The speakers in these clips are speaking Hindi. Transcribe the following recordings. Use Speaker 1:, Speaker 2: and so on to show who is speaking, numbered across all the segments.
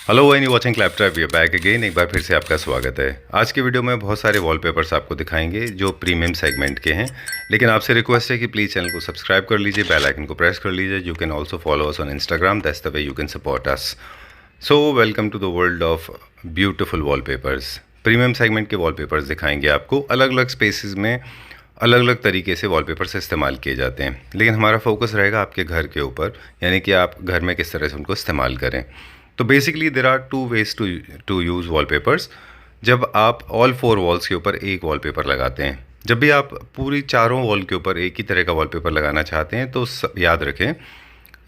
Speaker 1: Hello any watching Claptrap, we are back again. एक बार फिर से आपका स्वागत है। आज के वीडियो में बहुत सारे वॉलपेपर्स आपको दिखाएंगे जो प्रीमियम सेगमेंट के हैं, लेकिन आपसे रिक्वेस्ट है कि प्लीज़ चैनल को सब्सक्राइब कर लीजिए, बेल आइकन को प्रेस कर लीजिए। You can also follow us on Instagram, that's the way you can support us. So welcome to the world of beautiful wallpapers. Premium segment के वॉलपेपर्स दिखाएंगे आपको। अलग अलग स्पेसिस में अलग अलग तरीके से वॉलपेपर्स इस्तेमाल किए जाते हैं, लेकिन हमारा फोकस रहेगा आपके घर के ऊपर, यानी कि आप घर में किस तरह से उनको इस्तेमाल करें। तो basically there are two ways to use wallpapers. जब आप ऑल फोर वॉल्स के ऊपर एक वॉलपेपर लगाते हैं, जब भी आप पूरी चारों वॉल के ऊपर एक ही तरह का वॉलपेपर लगाना चाहते हैं, तो याद रखें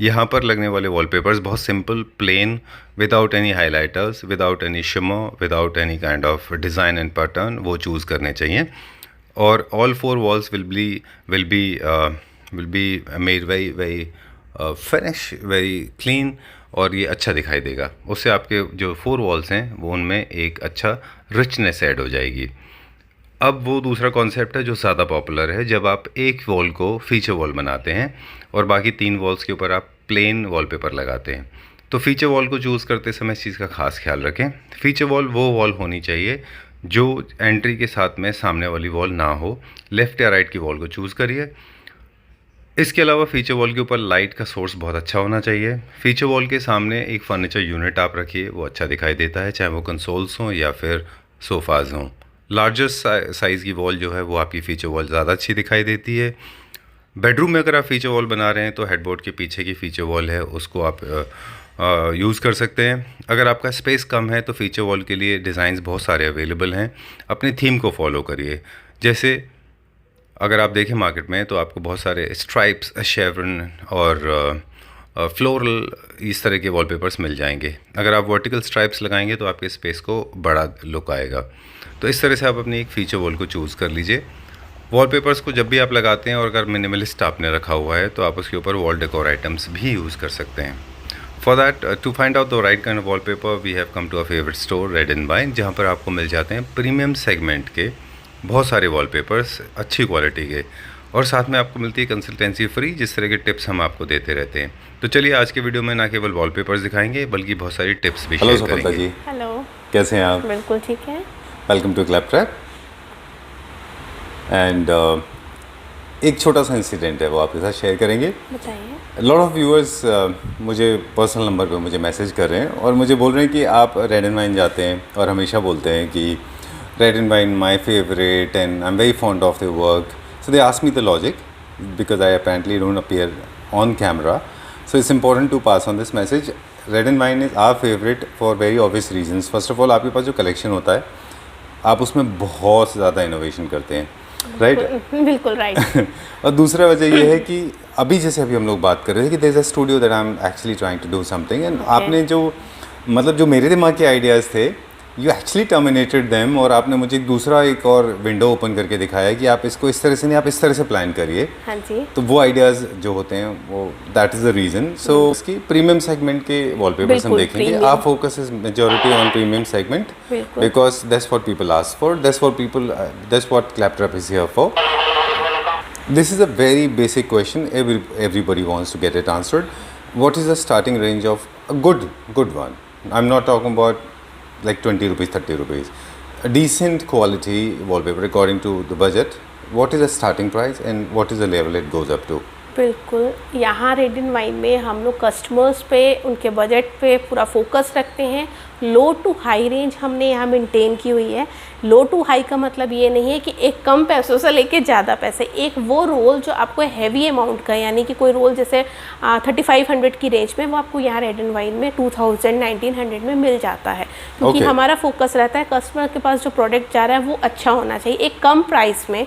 Speaker 1: यहाँ पर लगने वाले वॉलपेपर्स बहुत simple, plain, without any highlighters, without any shimmer, without any kind of design and pattern वो चूज़ करने चाहिए। और all four walls will be made very finish, very clean, और ये अच्छा दिखाई देगा। उससे आपके जो फोर वॉल्स हैं वो उनमें एक अच्छा रिचनेस ऐड हो जाएगी। अब वो दूसरा कॉन्सेप्ट है जो ज़्यादा पॉपुलर है, जब आप एक वॉल को फीचर वॉल बनाते हैं और बाकी तीन वॉल्स के ऊपर आप प्लेन वॉलपेपर लगाते हैं। तो फीचर वॉल को चूज़ करते समय इस चीज़ का खास ख्याल रखें। फीचर वॉल वो वॉल होनी चाहिए जो एंट्री के साथ में सामने वाली वॉल ना हो। लेफ़्ट या राइट की वॉल को चूज़ करिए। इसके अलावा फीचर वॉल के ऊपर लाइट का सोर्स बहुत अच्छा होना चाहिए। फीचर वॉल के सामने एक फर्नीचर यूनिट आप रखिए, वो अच्छा दिखाई देता है, चाहे वो कंसोल्स हों या फिर सोफ़ाज़ हों। लार्जेस्ट साइज़ की वॉल जो है वो आपकी फ़ीचर वॉल ज़्यादा अच्छी दिखाई देती है। बेडरूम में अगर आप फ़ीचर वॉल बना रहे हैं तो हेडबोर्ड के पीछे की फ़ीचर वॉल है उसको आप यूज़ कर सकते हैं। अगर आपका स्पेस कम है तो फ़ीचर वॉल के लिए डिज़ाइंस बहुत सारे अवेलेबल हैं। अपनी थीम को फॉलो करिए। जैसे अगर आप देखें मार्केट में तो आपको बहुत सारे स्ट्राइप्स, शेवरन और फ्लोरल इस तरह के वॉलपेपर्स मिल जाएंगे। अगर आप वर्टिकल स्ट्राइप्स लगाएंगे तो आपके स्पेस को बड़ा लुक आएगा। तो इस तरह से आप अपनी एक फीचर वॉल को चूज़ कर लीजिए। वॉलपेपर्स को जब भी आप लगाते हैं और अगर मिनिमलिस्ट आपने रखा हुआ है तो आप उसके ऊपर वॉल डेकोर आइटम्स भी यूज़ कर सकते हैं। For that, to find out the right kind of wallpaper, we have come to a favourite store, Red and Wine, जहाँ पर आपको मिल जाते हैं प्रीमियम सेगमेंट के बहुत सारे वॉलपेपर्स अच्छी क्वालिटी के, और साथ में आपको मिलती है कंसल्टेंसी फ्री, जिस तरह के टिप्स हम आपको देते रहते हैं। तो चलिए आज के वीडियो में ना केवल वॉलपेपर्स दिखाएंगे बल्कि बहुत सारी टिप्स भी शेयर करेंगे।
Speaker 2: जी,
Speaker 3: हेलो,
Speaker 2: कैसे हैं आप?
Speaker 3: बिल्कुल ठीक है।
Speaker 2: Welcome to क्लैपट्रैप। एंड एक छोटा सा इंसिडेंट है वो आपके साथ शेयर करेंगे।
Speaker 3: बताइए।
Speaker 2: लॉट ऑफ व्यूअर्स मुझे पर्सनल नंबर पे मुझे मैसेज कर रहे हैं और मुझे बोल रहे हैं कि आप रेड एंड वाइन जाते हैं और हमेशा बोलते हैं कि Red and Wine my favorite and I'm very fond of their work. So they asked me the logic because I apparently don't appear on camera. So it's important to pass on this message. Red and Wine is our favorite for very obvious reasons. First of all, आपके पास जो कलेक्शन होता है आप उसमें बहुत ज़्यादा इनोवेशन करते हैं, राइट?
Speaker 3: बिल्कुल राइट।
Speaker 2: और दूसरा वजह ये है कि जैसे अभी हम लोग बात कर रहे थे कि there is a studio that I am actually trying to do something, and आपने जो जो मेरे दिमाग के आइडियाज़ थे, यू एक्चुअली टर्मिनेटेड देम, और आपने मुझे एक और विंडो ओपन करके दिखाया कि आप इसको इस तरह से नहीं, आप इस तरह से प्लान करिए।
Speaker 3: हाँ जी।
Speaker 2: तो वो आइडियाज़ जो होते हैं वो that is the reason. So इसकी प्रीमियम सेगमेंट के वॉलपेपर्स हम देखेंगे। Our focus is majority on premium segment because that's what people ask for, that's what Claptrap is here for. This is a very basic question. Everybody wants to get it answered. What is the starting range of a good one? I'm not talking about like 20 rupees, 30 rupees. A decent quality wallpaper according to the budget. What is the starting price and what is the level it goes up to?
Speaker 3: बिल्कुल, यहाँ रेड एंड वाइन में हम लोग कस्टमर्स पे, उनके बजट पे पूरा फोकस रखते हैं। लो टू हाई रेंज हमने यहाँ मेंटेन की हुई है। लो टू हाई का मतलब ये नहीं है कि एक कम पैसों से लेके ज़्यादा पैसे। एक वो रोल जो आपको हैवी अमाउंट का, यानी कि कोई रोल जैसे 3500 की रेंज में, वो आपको यहाँ रेड एंड वाइन में 2000, 1900 में मिल जाता है, क्योंकि हमारा फोकस रहता है कस्टमर के पास जो प्रोडक्ट जा रहा है वो अच्छा होना चाहिए। एक कम प्राइस में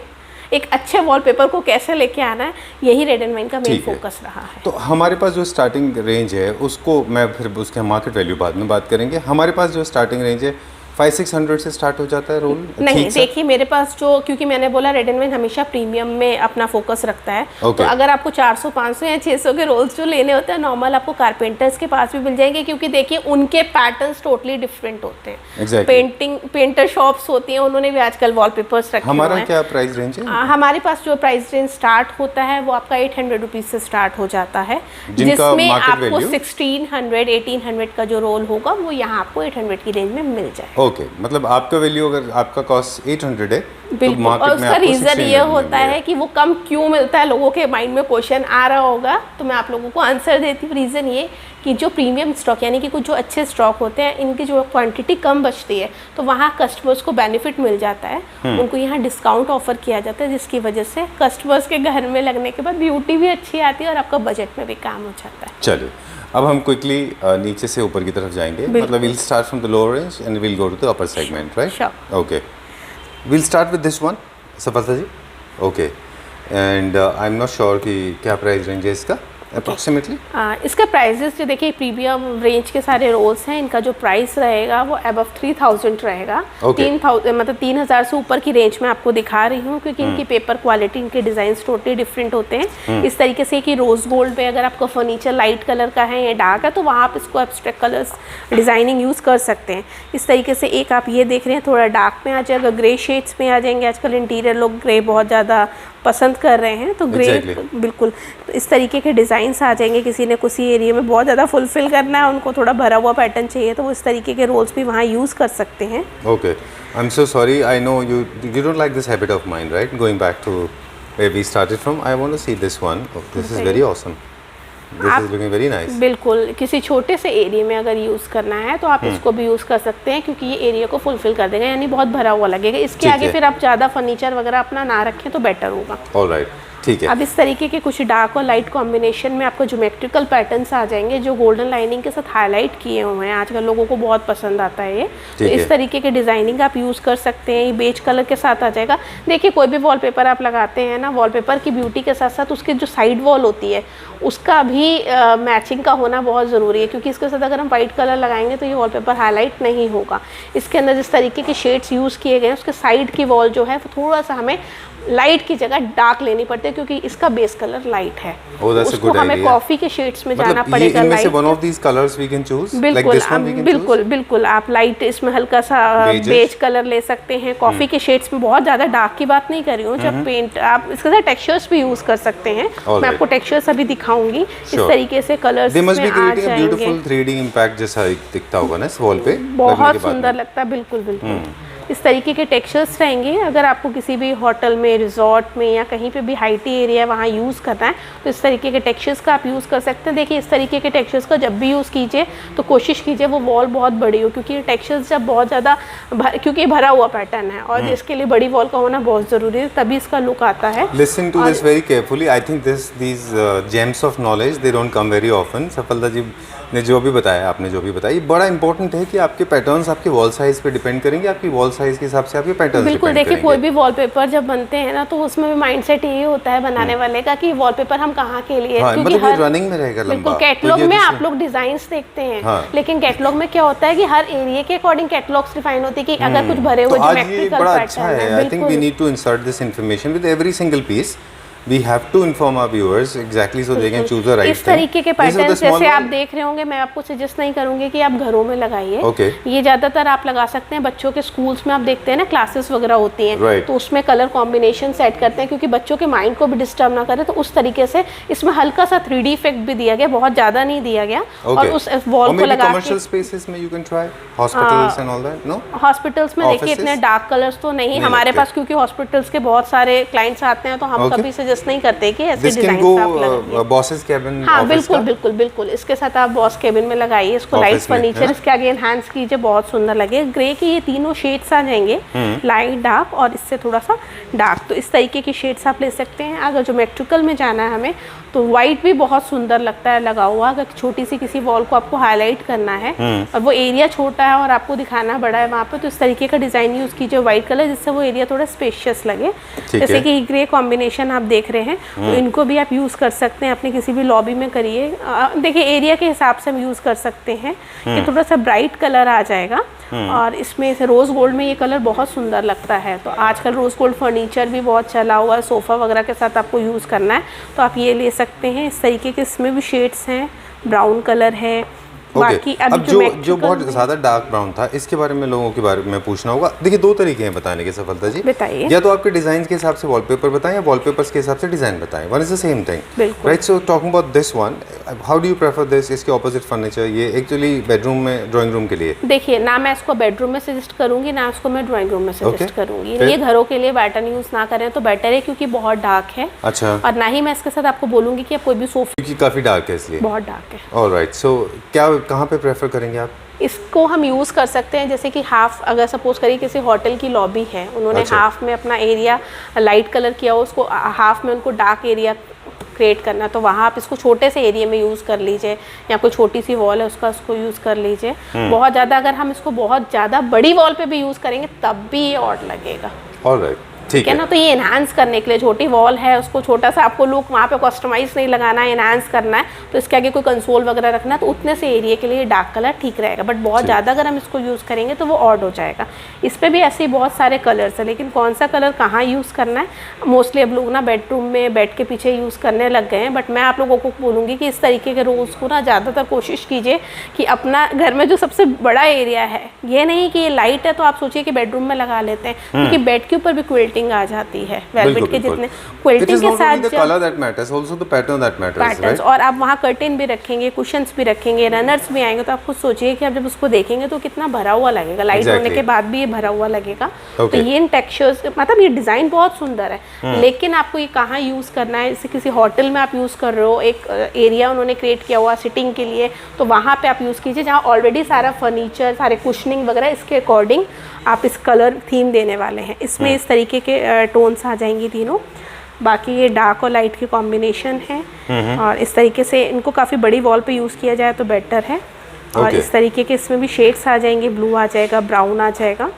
Speaker 3: एक अच्छे वॉलपेपर को कैसे लेके आना है, यही रेड एंड वाइन का मेन फोकस रहा है।
Speaker 2: तो हमारे पास जो स्टार्टिंग रेंज है उसको मैं फिर उसके मार्केट वैल्यू बाद में बात करेंगे। हमारे पास जो स्टार्टिंग रेंज है 500-600 से स्टार्ट हो जाता है रोल?
Speaker 3: नहीं, देखिए मेरे पास जो, क्योंकि मैंने बोला रेड एंड वाइन हमेशा प्रीमियम में अपना फोकस रखता है, तो अगर आपको 400, 500 या 600 के रोल्स जो लेने होते हैं नॉर्मल, आपको कारपेंटर्स के पास भी मिल जाएंगे, क्योंकि देखिए उनके पैटर्न्स टोटली डिफरेंट होते हैं। पेंटर शॉप्स होती हैं, उन्होंने भी आजकल वॉलपेपर्स रखे हुए हैं।
Speaker 2: हमारा क्या प्राइस रेंज है?
Speaker 3: हमारे पास जो प्राइस रेंज स्टार्ट होता है वो आपका 800 रुपीज से स्टार्ट हो जाता है, जिसमें आपको 1600, 1800 का जो रोल होगा वो यहाँ आपको 800 की रेंज में मिल जाए।
Speaker 2: ओके, मतलब आपका वैल्यू, अगर आपका कॉस्ट 800 है,
Speaker 3: बिल्कुल, तो और उसका रीज़न ये होता है कि वो कम क्यों मिलता है, लोगों के माइंड में क्वेश्चन आ रहा होगा, तो मैं आप लोगों को आंसर देती हूँ। रीज़न ये कि जो प्रीमियम स्टॉक, यानी कि कुछ जो अच्छे स्टॉक होते हैं, इनकी जो क्वांटिटी कम बचती है, तो वहाँ कस्टमर्स को बेनिफिट मिल जाता है, उनको यहाँ डिस्काउंट ऑफर किया जाता है, जिसकी वजह से कस्टमर्स के घर में लगने के बाद ब्यूटी भी अच्छी आती है और आपका बजट में भी काम हो जाता है।
Speaker 2: चलिए, अब हम क्विकली नीचे से ऊपर की तरफ जाएंगे, मतलब we'll start from the lower range and we'll go to the upper segment, right?
Speaker 3: Sure.
Speaker 2: Okay. We'll start with this one, सफलता जी. Okay. And I'm not sure कि क्या प्राइस रेंज है इसका अप्रोक्सीमेटली?
Speaker 3: इसका प्राइजेस जो देखिए प्रीमियम रेंज के सारे रोल्स हैं, इनका जो प्राइस रहेगा वो अबव 3000 रहेगा। 3000 मतलब 3000 से ऊपर की रेंज में आपको दिखा रही हूँ, क्योंकि इनकी पेपर क्वालिटी, इनके डिजाइन टोटली डिफरेंट होते हैं। इस तरीके से कि रोज गोल्ड पे अगर आपका फर्नीचर लाइट कलर का है या डार्क है, तो वहाँ आप इसको एब्स्ट्रैक्ट कलर्स डिजाइनिंग यूज़ कर सकते हैं। इस तरीके से एक आप ये देख रहे हैं, थोड़ा डार्क में आ जाएगा, ग्रे शेड्स में आ जाएंगे। आजकल इंटीरियर लोग ग्रे बहुत ज़्यादा पसंद कर रहे हैं, तो ग्रे बिल्कुल इस तरीके के डिज़ाइंस आ जाएंगे। किसी ने किसी एरिया में बहुत ज़्यादा फुलफिल करना है, उनको थोड़ा भरा हुआ पैटर्न चाहिए, तो वो इस तरीके के रोल्स भी वहाँ यूज़ कर सकते हैं।
Speaker 2: Okay, I am so sorry, I know you don't like this habit of mine, right? Going back to where we started from, I want to see this one. This is very awesome, this is looking very nice.
Speaker 3: बिल्कुल, किसी छोटे से एरिया में अगर यूज़ करना है तो आप इसको भी यूज़ कर सकते हैं, क्योंकि ये एरिया को फुलफिल कर देगा, यानी बहुत भरा हुआ लगेगा। इसके आगे फिर आप ज़्यादा फर्नीचर वगैरह अपना ना रखें तो बेटर होगा।
Speaker 2: ऑलराइट, ठीक है।
Speaker 3: अब इस तरीके के कुछ डार्क और लाइट कॉम्बिनेशन में आपको ज्योमेट्रिकल पैटर्न्स आ जाएंगे, जो गोल्डन लाइनिंग के साथ हाईलाइट किए हुए हैं। आजकल लोगों को बहुत पसंद आता है ये, तो इस तरीके के डिजाइनिंग आप यूज़ कर सकते हैं। ये बेज कलर के साथ आ जाएगा। देखिए कोई भी वॉलपेपर आप लगाते हैं ना, वॉलपेपर की ब्यूटी के साथ साथ उसके जो साइड वॉल होती है उसका भी मैचिंग का होना बहुत ज़रूरी है, क्योंकि इसके साथ अगर हम वाइट कलर लगाएंगे तो ये वॉलपेपर हाईलाइट नहीं होगा। इसके अंदर जिस तरीके के शेड्स यूज़ किए गए हैं, उसके साइड की वॉल जो है वो थोड़ा सा हमें लाइट की जगह डार्क लेनी पड़ती है, क्योंकि इसका बेस कलर लाइट है। उसको हमें कॉफी के शेड्स में जाना पड़ेगा।
Speaker 2: इनमें से one of these colours we can choose, like this one we can
Speaker 3: बिल्कुल बिल्कुल, आप लाइट इसमें हल्का सा बेज कलर ले सकते हैं। कॉफी के शेड्स में बहुत ज़्यादा डार्क की बात नहीं कर रही हूँ। जब पेंट आप इसके साथ टेक्सचर्स भी यूज़ कर सकते हैं। मैं आपको टेक्सचर्स अभी दिखाऊंगी। इस तरीके से कलर्स में आ जाएंगे।
Speaker 2: ब्यूटीफुल 3D इंपैक्ट जैसा दिखता होगा ना इस वॉल पे,
Speaker 3: बहुत सुंदर लगता है। बिल्कुल बिल्कुल इस तरीके के टेक्सचर्स रहेंगे। अगर आपको किसी भी होटल में, रिजॉर्ट में या कहीं पे भी हाइटी एरिया वहाँ यूज़ करना है, तो इस तरीके के टेक्सचर्स का आप यूज़ कर सकते हैं। देखिए इस तरीके के टेक्सचर्स का जब भी यूज़ कीजिए तो कोशिश कीजिए वो वॉल बहुत बड़ी हो, क्योंकि ये टेक्सचर्स जब बहुत ज़्यादा क्योंकि भरा हुआ पैटर्न है और इसके लिए बड़ी वॉल का होना बहुत ज़रूरी है, तभी इसका लुक आता है।
Speaker 2: Listen to this very carefully. I think these gems of knowledge they don't come very often. Safalta ji ने जो भी बताया, आपने जो भी बताया, ये बड़ा इंपॉर्टेंट है कि आपके पैटर्न्स आपके वॉल साइज पे डिपेंड करेंगे। आपकी वॉल साइज के हिसाब से आपके पैटर्न्स
Speaker 3: बिल्कुल। देखिए कोई भी वॉलपेपर जब बनते हैं ना, तो उसमें भी माइंडसेट यही होता है बनाने वाले का कि वॉलपेपर हम कहाँ के लिए, क्योंकि
Speaker 2: हर रनिंग में रहेगा लंबा।
Speaker 3: कैटलॉग में आप लोग डिजाइन्स देखते हैं, लेकिन कैटलॉग में क्या होता है कि हर एरिया के अकॉर्डिंग कैटलॉग्स डिफाइन होती है कि अगर कुछ भरे हुए ज्योमेट्रिकल पैटर्न है।
Speaker 2: I think we need to insert this information with every single piece. We have to inform our viewers exactly so they can choose the right thing.
Speaker 3: इस तरीके के पैटर्न जैसे आप देख रहे होंगे, मैं आपको सजेस्ट नहीं करूंगी कि आप घरों में लगाइए। ये ज़्यादातर आप लगा सकते हैं बच्चों के स्कूल्स में। आप देखते हैं ना क्लासेस वगैरह होती हैं, तो उसमें कलर कॉम्बिनेशन सेट करते हैं, क्योंकि बच्चों के माइंड को भी डिस्टर्ब ना करे। तो उस तरीके से इसमें हल्का सा 3D इफेक्ट भी दिया गया, बहुत ज़्यादा नहीं दिया गया। और उस वॉल को लगा
Speaker 2: कमर्शियल स्पेसेस में you can try, hospitals and all that. No,
Speaker 3: hospitals में देखिए इतने डार्क कलर्स तो नहीं हमारे पास, क्योंकि हॉस्पिटल्स के बहुत सारे क्लाइंट्स आते हैं, तो हम कभी सजेस्ट नहीं करते कि
Speaker 2: This can go bosses cabin.
Speaker 3: हाँ बिल्कुल बिल्कुल बिल्कुल, इसके साथ आप बॉस केबिन में लगाइए इसको। लाइट फर्नीचर इसके आगे एनहांस कीजिए, बहुत सुंदर लगे। ग्रे के ये तीनों शेड्स आ जाएंगे, लाइट, डार्क और इससे थोड़ा सा डार्क। तो इस तरीके की शेड्स आप ले सकते हैं। अगर ज्योमेट्रिकल में जाना है हमें, तो वाइट भी बहुत सुंदर लगता है लगा हुआ। अगर छोटी सी किसी वॉल को आपको हाईलाइट करना है और वो एरिया छोटा है और आपको दिखाना बड़ा है वहाँ पे, तो इस तरीके का डिजाइन यूज कीजिए वाइट कलर, जिससे वो एरिया थोड़ा स्पेशियस लगे। जैसे कि ग्रे कॉम्बिनेशन आप देख रहे हैं, तो इनको भी आप यूज कर सकते हैं अपने किसी भी लॉबी में करिए। देखिए एरिया के हिसाब से हम यूज कर सकते हैं। ये थोड़ा सा ब्राइट कलर आ जाएगा, और इसमें से रोज़ गोल्ड में ये कलर बहुत सुंदर लगता है। तो आजकल रोज़ गोल्ड फर्नीचर भी बहुत चला हुआ है, सोफ़ा वगैरह के साथ आपको यूज़ करना है तो आप ये ले सकते हैं। इस तरीके के इसमें भी शेड्स हैं, ब्राउन कलर है। बाकी
Speaker 2: अब जो बहुत ज़्यादा डार्क ब्राउन था, इसके बारे में लोगों के बारे में पूछना होगा। देखिए, दो तरीके हैं बताने के सफलता जी,
Speaker 3: बताइए।
Speaker 2: या तो आपके डिजाइन के हिसाब से वॉलपेपर बताएं या वॉलपेपर्स के हिसाब से डिजाइन बताएं, one is the same thing, right? So talking about this one, how do you prefer this? इसके ऑपोजिट फर्नीचर, ये एक्चुअली बेडरूम में, ड्राइंग रूम के लिए।
Speaker 3: देखिए, ना मैं इसको बेडरूम में सजेस्ट करूंगी, ना उसको मैं ड्राइंग रूम में सजेस्ट करूंगी। ये घरों के लिए पैटर्न यूज ना करें तो बेटर है, क्योंकि बहुत डार्क है।
Speaker 2: अच्छा।
Speaker 3: और ना ही मैं इसके साथ आपको बोलूंगी कि आप कोई भी सोफा,
Speaker 2: क्योंकि काफी डार्क है इसलिए,
Speaker 3: बहुत डार्क है।
Speaker 2: ऑलराइट, सो क्या कहाँ पे प्रेफर करेंगे आप?
Speaker 3: इसको हम यूज़ कर सकते हैं जैसे कि हाफ, अगर सपोज करिए किसी होटल की लॉबी है, उन्होंने हाफ में अपना एरिया लाइट कलर किया हो, उसको हाफ में उनको डार्क एरिया क्रिएट करना, तो वहाँ आप इसको छोटे से एरिया में यूज़ कर लीजिए, या कोई छोटी सी वॉल है उसको यूज़ कर लीजिए। बहुत ज़्यादा अगर हम इसको बहुत ज़्यादा बड़ी वॉल पे भी यूज़ करेंगे तब भी ये ऑड लगेगा।
Speaker 2: ऑलराइट, ठीक है
Speaker 3: ना। तो ये एनहांस करने के लिए, छोटी वॉल है उसको छोटा सा आपको लुक वहाँ पे कस्टमाइज नहीं लगाना है, एनहांस करना है, तो इसके आगे कोई कंसोल वगैरह रखना है तो उतने से एरिया के लिए डार्क कलर ठीक रहेगा। बट बहुत ज़्यादा अगर हम इसको यूज़ करेंगे तो वो ऑड हो जाएगा। इस पर भी ऐसे ही बहुत सारे कलर्स हैं, लेकिन कौन सा कलर कहाँ यूज़ करना है, मोस्टली अब लोग ना बेडरूम में बेड के पीछे यूज़ करने लग गए हैं। बट मैं आप लोगों को बोलूँगी कि इस तरीके के रोल्स को ना ज़्यादातर कोशिश कीजिए कि अपना घर में जो सबसे बड़ा एरिया है, ये नहीं कि ये लाइट है तो आप सोचिए कि बेडरूम में लगा लेते हैं, क्योंकि बेड के ऊपर भी क्विल्टिंग आ जाती है, वेलवेट के जितने क्विल्टिंग के साथ पैटर्न्स, और आप वहाँ कर्टेन भी रखेंगे, कुशन्स भी रखेंगे, रनर्स भी आएंगे, तो आप खुद सोचिए कि आप जब उसको देखेंगे तो कितना भरा हुआ लगेगा, लाइट होने के बाद भी ये भरा हुआ लगेगा। तो ये इन टेक्सचर्स, मतलब ये डिज़ाइन बहुत सुंदर है, लेकिन आपको ये कहाँ यूज़ करना है, जैसे किसी होटल में आप यूज़ कर रहे हो, एक एरिया उन्होंने क्रिएट किया हुआ सिटिंग के लिए, तो वहाँ पे आप यूज़ कीजिए जहाँ ऑलरेडी सारा फर्नीचर, सारे कुशनिंग वगैरह, इसके अकॉर्डिंग आप इस कलर थीम देने वाले हैं। इसमें इस तरीके के टोन्स आ जाएंगी तीनों। बाकी ये डार्क और लाइट के कॉम्बिनेशन है, और इस तरीके से इनको काफ़ी बड़ी वॉल पे यूज़ किया जाए तो बेटर है। और इस तरीके के इसमें भी शेड्स आ जाएंगे, ब्लू आ जाएगा, ब्राउन आ जाएगा,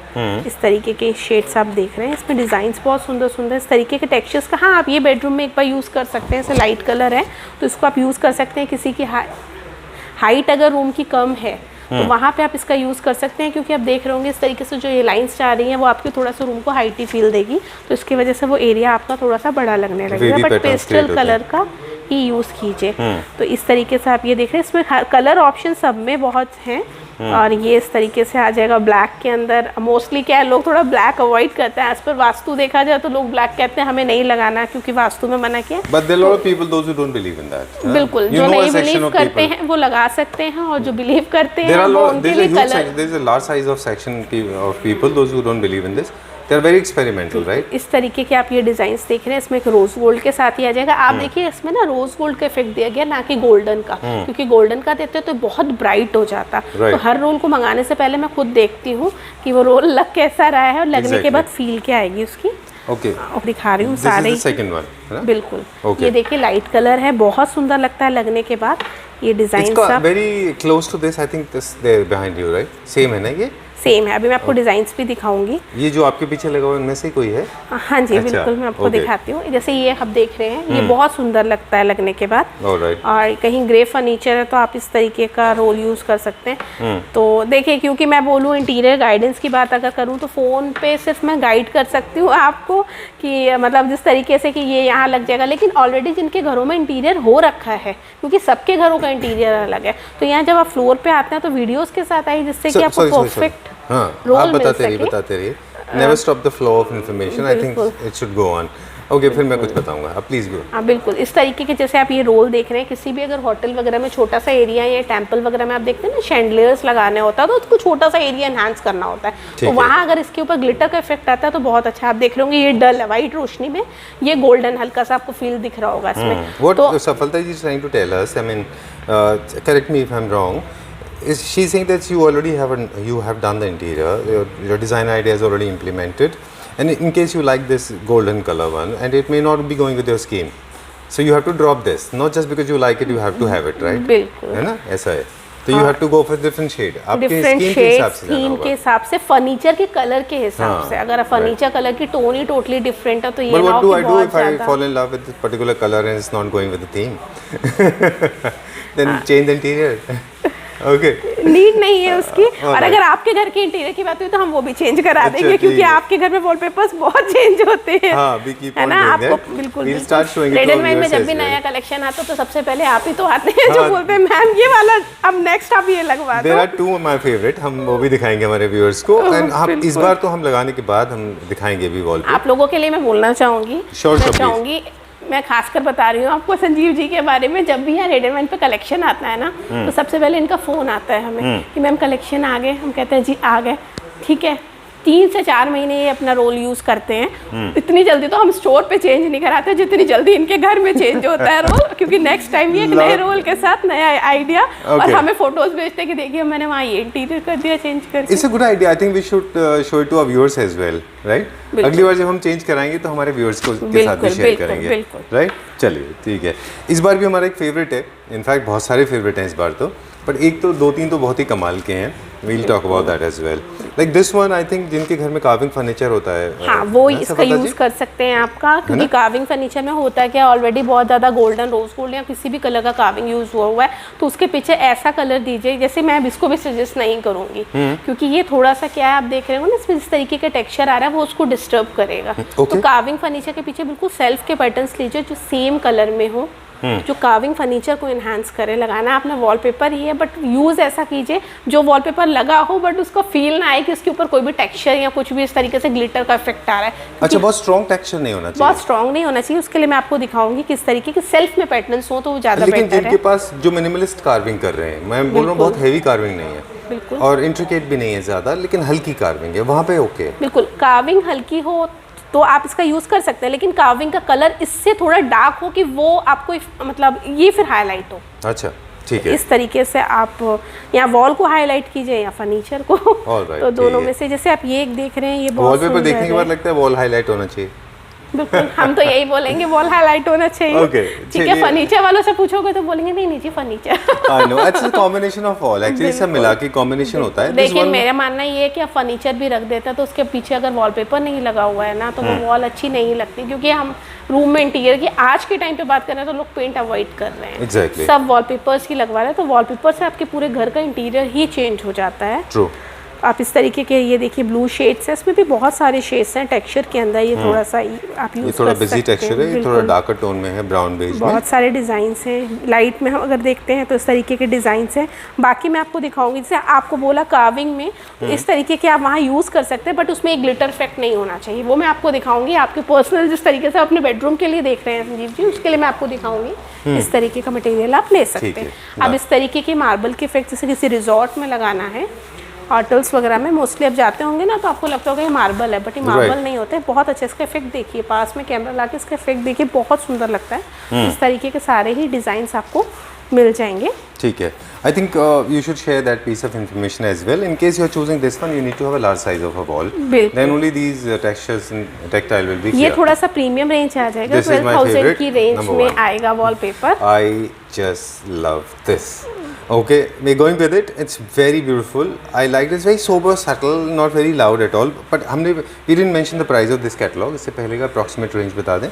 Speaker 3: इस तरीके के शेड्स आप देख रहे हैं। इसमें डिज़ाइंस बहुत सुंदर सुंदर, इस तरीके के टेक्सचर्स का। हाँ, आप ये बेडरूम में एक बार यूज़ कर सकते हैं, जैसे लाइट कलर है तो इसको आप यूज़ कर सकते हैं। किसी की हाइट अगर रूम की कम है तो वहाँ पे आप इसका यूज़ कर सकते हैं, क्योंकि आप देख रहे होंगे इस तरीके से जो ये लाइंस जा रही हैं वो आपके थोड़ा सा रूम को हाइटी फील देगी, तो इसकी वजह से वो एरिया आपका थोड़ा सा बड़ा लगने लगेगा। बट पेस्टल कलर का ही यूज़ कीजिए। तो इस तरीके से आप ये देख रहे हैं, इसमें कलर ऑप्शन सब में बहुत हैं। और ये इस तरीके से आ जाएगा ब्लैक के अंदर। मोस्टली क्या है, लोग थोड़ा ब्लैक अवॉइड करते हैं, एज पर वास्तु देखा जाए तो लोग ब्लैक कहते हैं हमें नहीं लगाना, क्योंकि वास्तु में मना किया।
Speaker 2: But there are a lot of people those who don't believe in that.
Speaker 3: बिल्कुल, जो नहीं बिलीव करते हैं वो लगा सकते हैं, और जो बिलीव करते हैं वो उनके लिए colour.
Speaker 2: There is a large size of section of people those who don't believe in this. They are very experimental, right?
Speaker 3: इस तरीके के आप ये डिजाइन्स देख रहे हैं, इसमें एक रोज गोल्ड के साथ ही आ जाएगा। आप देखिए इसमें ना रोज गोल्ड का इफेक्ट दिया गया, ना कि गोल्डन का, क्योंकि गोल्डन का देते तो बहुत ब्राइट हो जाता। तो हर रोल को मंगाने से पहले मैं खुद देखती हूँ कि वो रोल लग कैसा रहा है, और लगने के बाद फील क्या आएगी उसकी।
Speaker 2: ओके,
Speaker 3: और दिखा रही हूँ सारे।
Speaker 2: सेकंड वन,
Speaker 3: बिल्कुल। ये देखिए लाइट कलर है, बहुत सुंदर लगता है लगने के बाद। ये डिजाइन सब
Speaker 2: very close to this, I think this there behind you, right? Same है ना ये?
Speaker 3: सेम है। अभी मैं आपको डिजाइन्स भी दिखाऊंगी।
Speaker 2: ये जो आपके पीछे लगा हुआ है उनमें से कोई है?
Speaker 3: हाँ जी, बिल्कुल, मैं आपको दिखाती हूँ। जैसे ये आप देख रहे हैं, ये बहुत सुंदर लगता है लगने के बाद। और कहीं ग्रे फर्नीचर है तो आप इस तरीके का रोल यूज कर सकते हैं। तो देखिए, क्योंकि मैं बोलूँ इंटीरियर गाइडेंस की बात अगर करूँ तो फ़ोन पे सिर्फ मैं गाइड कर सकती हूँ आपको कि मतलब जिस तरीके से कि ये यहाँ लग जाएगा, लेकिन ऑलरेडी जिनके घरों में इंटीरियर हो रखा है, क्योंकि सबके घरों का इंटीरियर अलग है, तो यहाँ जब आप फ्लोर पे आते हैं तो वीडियोस के साथ आई, जिससे कि आपको परफेक्ट
Speaker 2: आप बताते रहिए। Never stop the flow of information. I think it should go on. Okay, फिर मैं कुछ बताऊंगा, आप प्लीज गो।
Speaker 3: हाँ बिल्कुल, इस तरीके के जैसे आप ये रोल देख रहे हैं, किसी भी अगर होटल वगैरह में छोटा सा एरिया या टेंपल वगैरह में आप देखते हैं ना शैंडलियर्स लगाने होता है, तो उसको छोटा सा एरिया एनहांस करना होता है, तो वहाँ अगर इसके ऊपर ग्लिटर का इफेक्ट आता है तो बहुत अच्छा। आप देख रहे होंगे ये डल है वाइट रोशनी में, ये गोल्डन हल्का सा आपको फील दिख रहा होगा इसमें।
Speaker 2: What Safalta is trying to tell us, I mean, correct me if I'm wrong, is she saying that you have done the interior, your design idea is already implemented, and in case you like this golden color one and it may not be going with your scheme, so you have to drop this, not just because you like it you have to have it, right?
Speaker 3: बिल्कुल,
Speaker 2: है ना, ऐसा है। तो you have to go for different shade, आपके
Speaker 3: डिफरेंट
Speaker 2: scheme के हिसाब से
Speaker 3: थीम के हिसाब से, फर्नीचर के कलर के हिसाब से। अगर फर्नीचर कलर की टोन ही टोटली डिफरेंट है तो ये
Speaker 2: what do I do if I fall in love with this particular color and it's not going with the theme? Then change the interior. Okay
Speaker 3: need नहीं है उसकी। और अगर आपके घर के इंटीरियर की बात हुई तो हम वो भी चेंज करा देंगे, क्योंकि आपके घर में वॉलपेपर्स बहुत चेंज होते हैं, है ना। आपको बिल्कुल रेड एंड वाइन में जब भी नया कलेक्शन आता तो सबसे पहले आप ही तो आते हैं जो बोलते हैं मैम ये वाला अब नेक्स्ट आप ये लगवा दो।
Speaker 2: There are two my favourite, हम वो भी दिखाएंगे हमारे व्यूअर्स को। एंड हम इस बार तो हम लगाने के बाद हम दिखाएंगे भी वॉल पे।
Speaker 3: आप लोगों के लिए मैं बोलना चाहूँगी, मैं खासकर बता रही हूँ आपको संजीव जी के बारे में। जब भी यहाँ रेड एंड वाइन पे कलेक्शन आता है ना तो सबसे पहले इनका फ़ोन आता है हमें कि मैम कलेक्शन आ गए। हम कहते हैं जी आ गए, ठीक है। 3 से 4 महीने ये अपना रोल यूज़ करते हैं। इतनी जल्दी तो हम स्टोर पे चेंज नहीं कराते जितनी जल्दी इनके घर में चेंज होता है रोल, क्योंकि नेक्स्ट टाइम ये एक नए रोल के साथ नया आइडिया और हमें फोटोज भेजते कि देखिए मैंने वहाँ ये इंटीरियर कर दिया चेंज करके।
Speaker 2: It's a good idea. I think we should show it to our viewers as well, right. अगली बार जब हम चेंज कराएंगे तो हमारे व्यूअर्स को के साथ भी शेयर करेंगे, राइट। चलिए ठीक है। इस बार भी हमारा एक फेवरेट है, इनफैक्ट बहुत सारे फेवरेट हैं इस बार तो, पर एक तो 2-3 तो बहुत ही कमाल के हैं। We'll talk about that as well. Like this one, I think जिनके घर में कार्विंग फर्नीचर होता है,
Speaker 3: हाँ वो इसका यूज़ कर सकते हैं आपका, क्योंकि कार्विंग फर्नीचर में होता है क्या ऑलरेडी बहुत ज़्यादा गोल्डन, रोज गोल्ड या किसी भी कलर का कार्विंग यूज़ हुआ है, तो उसके पीछे ऐसा कलर दीजिए। जैसे मैं इसको भी सजेस्ट नहीं करूँगी क्योंकि ये थोड़ा सा क्या है, आप देख रहे हो ना इसमें जिस तरीके का टेक्सचर आ रहा है वो उसको डिस्टर्ब करेगा। तो कार्विंग फर्नीचर के पीछे बिल्कुल सेल्फ के पैटर्न्स लीजिए जो सेम कलर में हो, जो कार्विंग फर्नीचर को एनहांस करे। लगाना अपना वॉलपेपर ही है, बट यूज़ ऐसा कीजिए जो वॉलपेपर लगा हो बट उसको फील ना आए कि उसके ऊपर कोई भी टेक्सचर या कुछ भी इस तरीके से ग्लिटर का इफेक्ट आ रहा है।
Speaker 2: अच्छा, बहुत स्ट्रॉन्ग टेक्सचर नहीं होना चाहिए,
Speaker 3: बहुत स्ट्रॉन्ग नहीं होना चाहिए। उसके लिए मैं आपको दिखाऊंगी किस तरीके के सेल्फ में पैटर्न्स हो तो वो ज़्यादा बेटर है।
Speaker 2: लेकिन जिनके पास जो मिनिमलिस्ट कार्विंग कर रहे हैं, मैं बोल रहा हूँ बहुत हेवी कार्विंग नहीं है
Speaker 3: बिल्कुल,
Speaker 2: और इंट्रिकेट भी नहीं है ज़्यादा, लेकिन हल्की कार्विंग है, वहाँ पे ओके।
Speaker 3: बिल्कुल कार्विंग हल्की हो तो आप इसका यूज़ कर सकते हैं, लेकिन कार्विंग का कलर इससे थोड़ा डार्क हो कि वो आपको मतलब ये फिर हाईलाइट हो।
Speaker 2: अच्छा ठीक है।
Speaker 3: इस तरीके से आप या वॉल को हाईलाइट कीजिए या फर्नीचर को। तो दोनों में से जैसे आप ये एक देख रहे हैं, ये बहुत
Speaker 2: वॉलपेपर देखने के बाद लगता है वॉल हाईलाइट होना चाहिए।
Speaker 3: बिल्कुल, हम तो यही बोलेंगे वॉल हाईलाइट होना चाहिए। ठीक है, फर्नीचर वालों से पूछोगे तो बोलेंगे नहीं जी furniture.
Speaker 2: I know, it's a combination of all, actually सब मिला के कॉम्बिनेशन होता है।
Speaker 3: लेकिन मेरा मानना ये है कि आप फर्नीचर भी रख देता तो उसके पीछे अगर वॉलपेपर नहीं लगा हुआ है ना तो वो वॉल अच्छी नहीं लगती, क्योंकि हम रूम में इंटीरियर की आज के टाइम पे बात कर रहे हैं तो लोग पेंट अवॉइड कर रहे हैं।
Speaker 2: Exactly.
Speaker 3: सब वॉलपेपर्स ही लगवा रहे हैं, तो वॉलपेपर से आपके पूरे घर का इंटीरियर ही चेंज हो जाता है।
Speaker 2: True.
Speaker 3: आप इस तरीके के ये देखिए ब्लू शेड्स है, इसमें भी बहुत सारे शेड्स हैं टेक्सचर के अंदर। ये थोड़ा सा आप यूज कर सकते हैं,
Speaker 2: थोड़ा बिजी टेक्सचर है, ये थोड़ा डार्कर टोन में है, ब्राउन बेज में।
Speaker 3: बहुत सारे डिज़ाइंस हैं, लाइट में हम अगर देखते हैं तो इस तरीके के डिज़ाइंस हैं। बाकी मैं आपको दिखाऊंगी, जैसे आपको बोला कार्विंग में इस तरीके के आप वहाँ यूज़ कर सकते हैं, बट उसमें एक ग्लिटर इफेक्ट नहीं होना चाहिए। वो मैं आपको दिखाऊंगी। आपके पर्सनल जिस तरीके से अपने बेडरूम के लिए देख रहे हैं संजीव जी, उसके लिए मैं आपको दिखाऊंगी इस तरीके का मटेरियल आप ले सकते हैं। अब इस तरीके के मार्बल के इफेक्ट जैसे किसी रिजॉर्ट में लगाना है, होटल्स वगैरह में मोस्टली आप जाते होंगे ना तो आपको लगता होगा ये मार्बल है, बट ये मार्बल नहीं होते। बहुत अच्छा इसका इफेक्ट देखिए, पास में कैमरा लाके इसका इफेक्ट देखिए, बहुत सुंदर लगता है। इस तरीके के सारे ही डिजाइन्स आपको मिल जाएंगे।
Speaker 2: ठीक है। I think you should share that piece of information as well. In case you are choosing this one, you need to have a large size of a wall. Then only these textures and tactile will be clear.
Speaker 3: ये थोड़ा सा प्रीमियम रेंज आ जाएगा, 12,000 की रेंज में आएगा wallpaper.
Speaker 2: I just love this. Okay, we're going with it. It's very beautiful. I like this, very sober, subtle, not very loud at all. But we didn't mention the price of this catalog. इससे पहले का approximate range बता दें।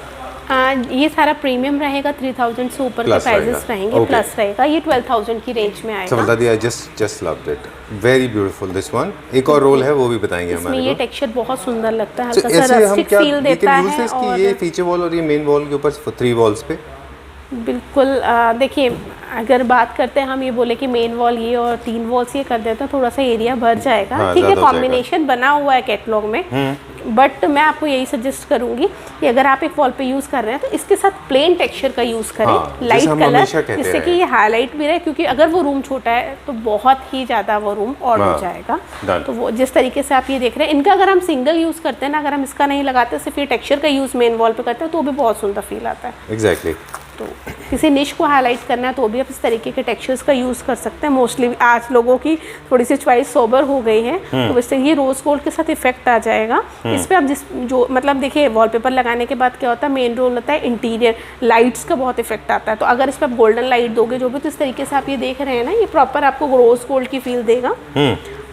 Speaker 3: ये सारा प्रीमियम रहेगा, 3,000 से ऊपर के प्राइजेस रहेंगे, प्लस रहेगा। ये 12,000 की रेंज में आएगा।
Speaker 2: बता दिया, just loved it. Very beautiful this one. एक और रोल है वो भी बताएंगे हमारे को।
Speaker 3: इसमें ये टेक्सचर बहुत सुंदर लगता है, हल्का सा रस्टिक फील देता है।
Speaker 2: और ये फीचर वॉल और ये मेन वॉल के ऊपर 3 वॉल्स पे
Speaker 3: बिल्कुल देखिए, अगर बात करते हैं हम ये बोले कि मेन वॉल ये और 3 वॉल्स ये कर देते हैं, थोड़ा सा एरिया भर जाएगा।
Speaker 2: हाँ,
Speaker 3: ठीक है, कॉम्बिनेशन बना हुआ है कैटलॉग में, बट मैं आपको यही सजेस्ट करूंगी कि अगर आप एक वॉल पे यूज़ कर रहे हैं तो इसके साथ प्लेन टेक्सचर का यूज़ करें। हाँ, लाइट कलर, जिससे कि ये हाईलाइट भी रहे, क्योंकि अगर वो रूम छोटा है तो बहुत ही ज़्यादा वो रूम ऑड हो जाएगा। तो वो जिस तरीके से आप ये देख रहे हैं, इनका अगर हम सिंगल यूज़ करते हैं ना, अगर हम इसका नहीं लगाते सिर्फ ये टेक्सचर का यूज़ मेन वॉल पे करते हैं तो भी बहुत सुंदर फील आता है।
Speaker 2: एग्जैक्टली।
Speaker 3: तो किसी निश को हाईलाइट करना है तो भी आप इस तरीके के टेक्सचर्स का यूज़ कर सकते हैं। मोस्टली आज लोगों की थोड़ी सी चॉइस सोबर हो गई है, तो वैसे ये रोज गोल्ड के साथ इफेक्ट आ जाएगा। इस पर आप जो मतलब देखिए, वॉलपेपर लगाने के बाद क्या होता है, मेन रोल होता है इंटीरियर लाइट्स का बहुत इफेक्ट आता है। तो अगर इस पर आप गोल्डन लाइट दोगे जो भी, तो इस तरीके से आप ये देख रहे हैं ना, ये प्रॉपर आपको रोज गोल्ड की फील देगा।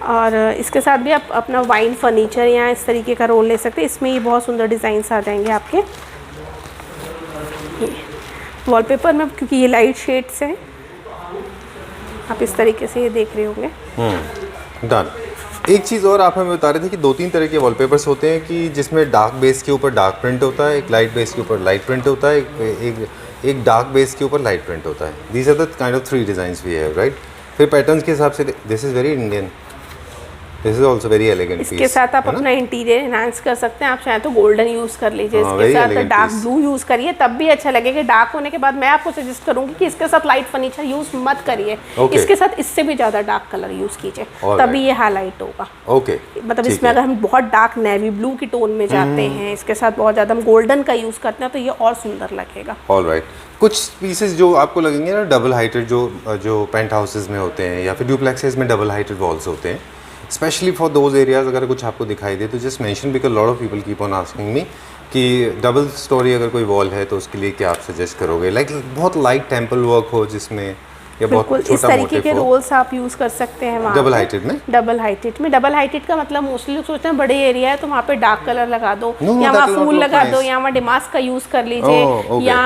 Speaker 3: और इसके साथ भी आप अपना वाइन फर्नीचर या इस तरीके का रोल ले सकते हैं। इसमें ये बहुत सुंदर डिज़ाइंस आ जाएंगे आपके वॉलपेपर में, क्योंकि ये लाइट शेड्स हैं। आप इस तरीके से ये देख रहे होंगे।
Speaker 2: डन। एक चीज़ और आप हमें बता रहे थे कि 2-3 तरह के वॉलपेपर्स होते हैं कि जिसमें डार्क बेस के ऊपर डार्क प्रिंट होता है, एक लाइट बेस के ऊपर लाइट प्रिंट होता है, एक डार्क बेस के ऊपर लाइट प्रिंट होता है। These are the kind of 3 designs we have, right? फिर पैटर्न्स के हिसाब से this is very Indian, this is also very elegant.
Speaker 3: इसके साथ आप अपना इंटीरियर एनहांस कर सकते हैं। आप चाहें तो गोल्डन यूज़ कर लीजिए, इसके साथ डार्क ब्लू यूज़ करिए, तब भी अच्छा लगेगा। डार्क होने के बाद मैं आपको सजेस्ट करूंगी कि इसके साथ लाइट फर्नीचर यूज़ मत करिए, इसके साथ इससे भी ज़्यादा डार्क कलर यूज़ कीजिए, तभी ये हाईलाइट होगा।
Speaker 2: ओके,
Speaker 3: मतलब इसमें अगर हम बहुत डार्क नेवी ब्लू की टोन में जाते हैं, इसके साथ बहुत ज़्यादा हम गोल्डन का यूज़ करते हैं, तो ये और सुंदर लगेगा।
Speaker 2: ऑलराइट। कुछ पीसेस जो आपको लगेंगे ना डबल हाइटेड, जो पेंट हाउसेज में होते हैं या फिर ड्यूप्लेक्सेस में डबल हाइटेड वॉल्स होते हैं, स्पेशली फॉर दोज एरियाज, अगर कुछ आपको दिखाई दे तो just mention, because lot of people keep on asking me कि डबल स्टोरी अगर कोई वॉल है तो उसके लिए क्या आप सजेस्ट करोगे? लाइक बहुत लाइट टेम्पल वर्क हो जिसमें, या बहुत छोटा
Speaker 3: इस तरीके के रोल्स आप यूज़ कर सकते हैं वहाँ
Speaker 2: डबल हाइटेड में।
Speaker 3: डबल हाइटेड का मतलब मोस्टली लोग सोचते हैं बड़े एरिया है तो वहाँ पे डार्क कलर लगा दो, या वहाँ फूल लगा दो, या वहाँ डिमास्क का यूज़ कर लीजिए, या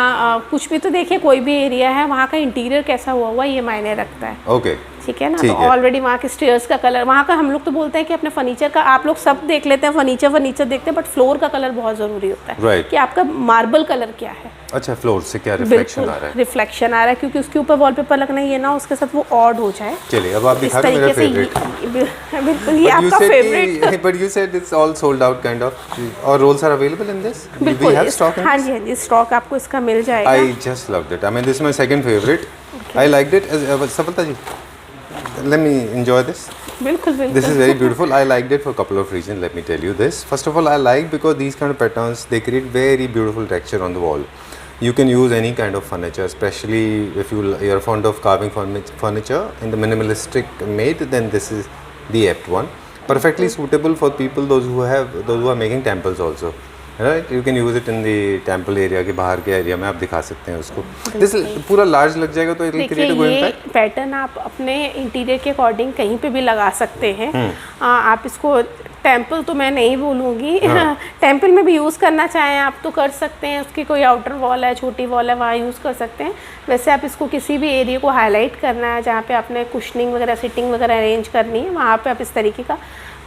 Speaker 3: कुछ भी। तो देखिए कोई भी एरिया है वहाँ का इंटीरियर कैसा हुआ ये मायने रखता है।
Speaker 2: ओके,
Speaker 3: ठीक है ना। तो ऑलरेडी वहाँ के स्टेयर्स का कलर, वहाँ का हम लोग तो बोलते हैं कि अपने फर्नीचर का, आप लोग सब देख लेते हैं फर्नीचर देखते हैं, बट फ्लोर का कलर बहुत ज़रूरी होता है।
Speaker 2: right.
Speaker 3: कि आपका मार्बल कलर क्या है।
Speaker 2: अच्छा, फ्लोर से क्या रिफ्लेक्शन आ रहा है?
Speaker 3: रिफ्लेक्शन आ रहा है, क्योंकि उसके ऊपर वॉलपेपर लगना ही है ना, उसके साथ वो ऑड हो जाए।
Speaker 2: चलिए अब आप दिखा रहे हैं मेरा फेवरेट।
Speaker 3: बिल्कुल ये आपका favourite.
Speaker 2: But you said it's all sold out kind of, और rolls are available in this?
Speaker 3: बिल्कुल, हाँ जी, स्टॉक आपको इसका मिल जाएगा।
Speaker 2: I just loved it. I mean this is my second favourite. I liked it. Safalta ji, let me enjoy this.
Speaker 3: बिल्कुल।
Speaker 2: This is very beautiful. I liked it for a couple of reasons. Let me tell you this. First of all, I like because these kind of patterns, they create very beautiful texture on the wall. You can use any kind of furniture, especially if you're fond of carving furniture in the minimalistic made, then this is the apt one. Perfectly suitable for people those who are making temples also. Right? You can use it in the temple area के बाहर के एरिया में आप दिखा सकते हैं उसको। दिस पूरा लार्ज लग जाएगा तो it create a good impact.
Speaker 3: Pattern आप अपने इंटीरियर के अकॉर्डिंग कहीं पे भी लगा सकते हैं। आप इसको टेम्पल तो मैं नहीं बोलूँगी, टेम्पल में भी यूज़ करना चाहें आप तो कर सकते हैं। उसकी कोई आउटर वॉल है, छोटी वॉल है, वहाँ यूज़ कर सकते हैं। वैसे आप इसको किसी भी एरिया को हाईलाइट करना है जहाँ पे आपने कुशनिंग वगैरह, सिटिंग वगैरह अरेंज करनी है, वहाँ पे आप इस तरीके का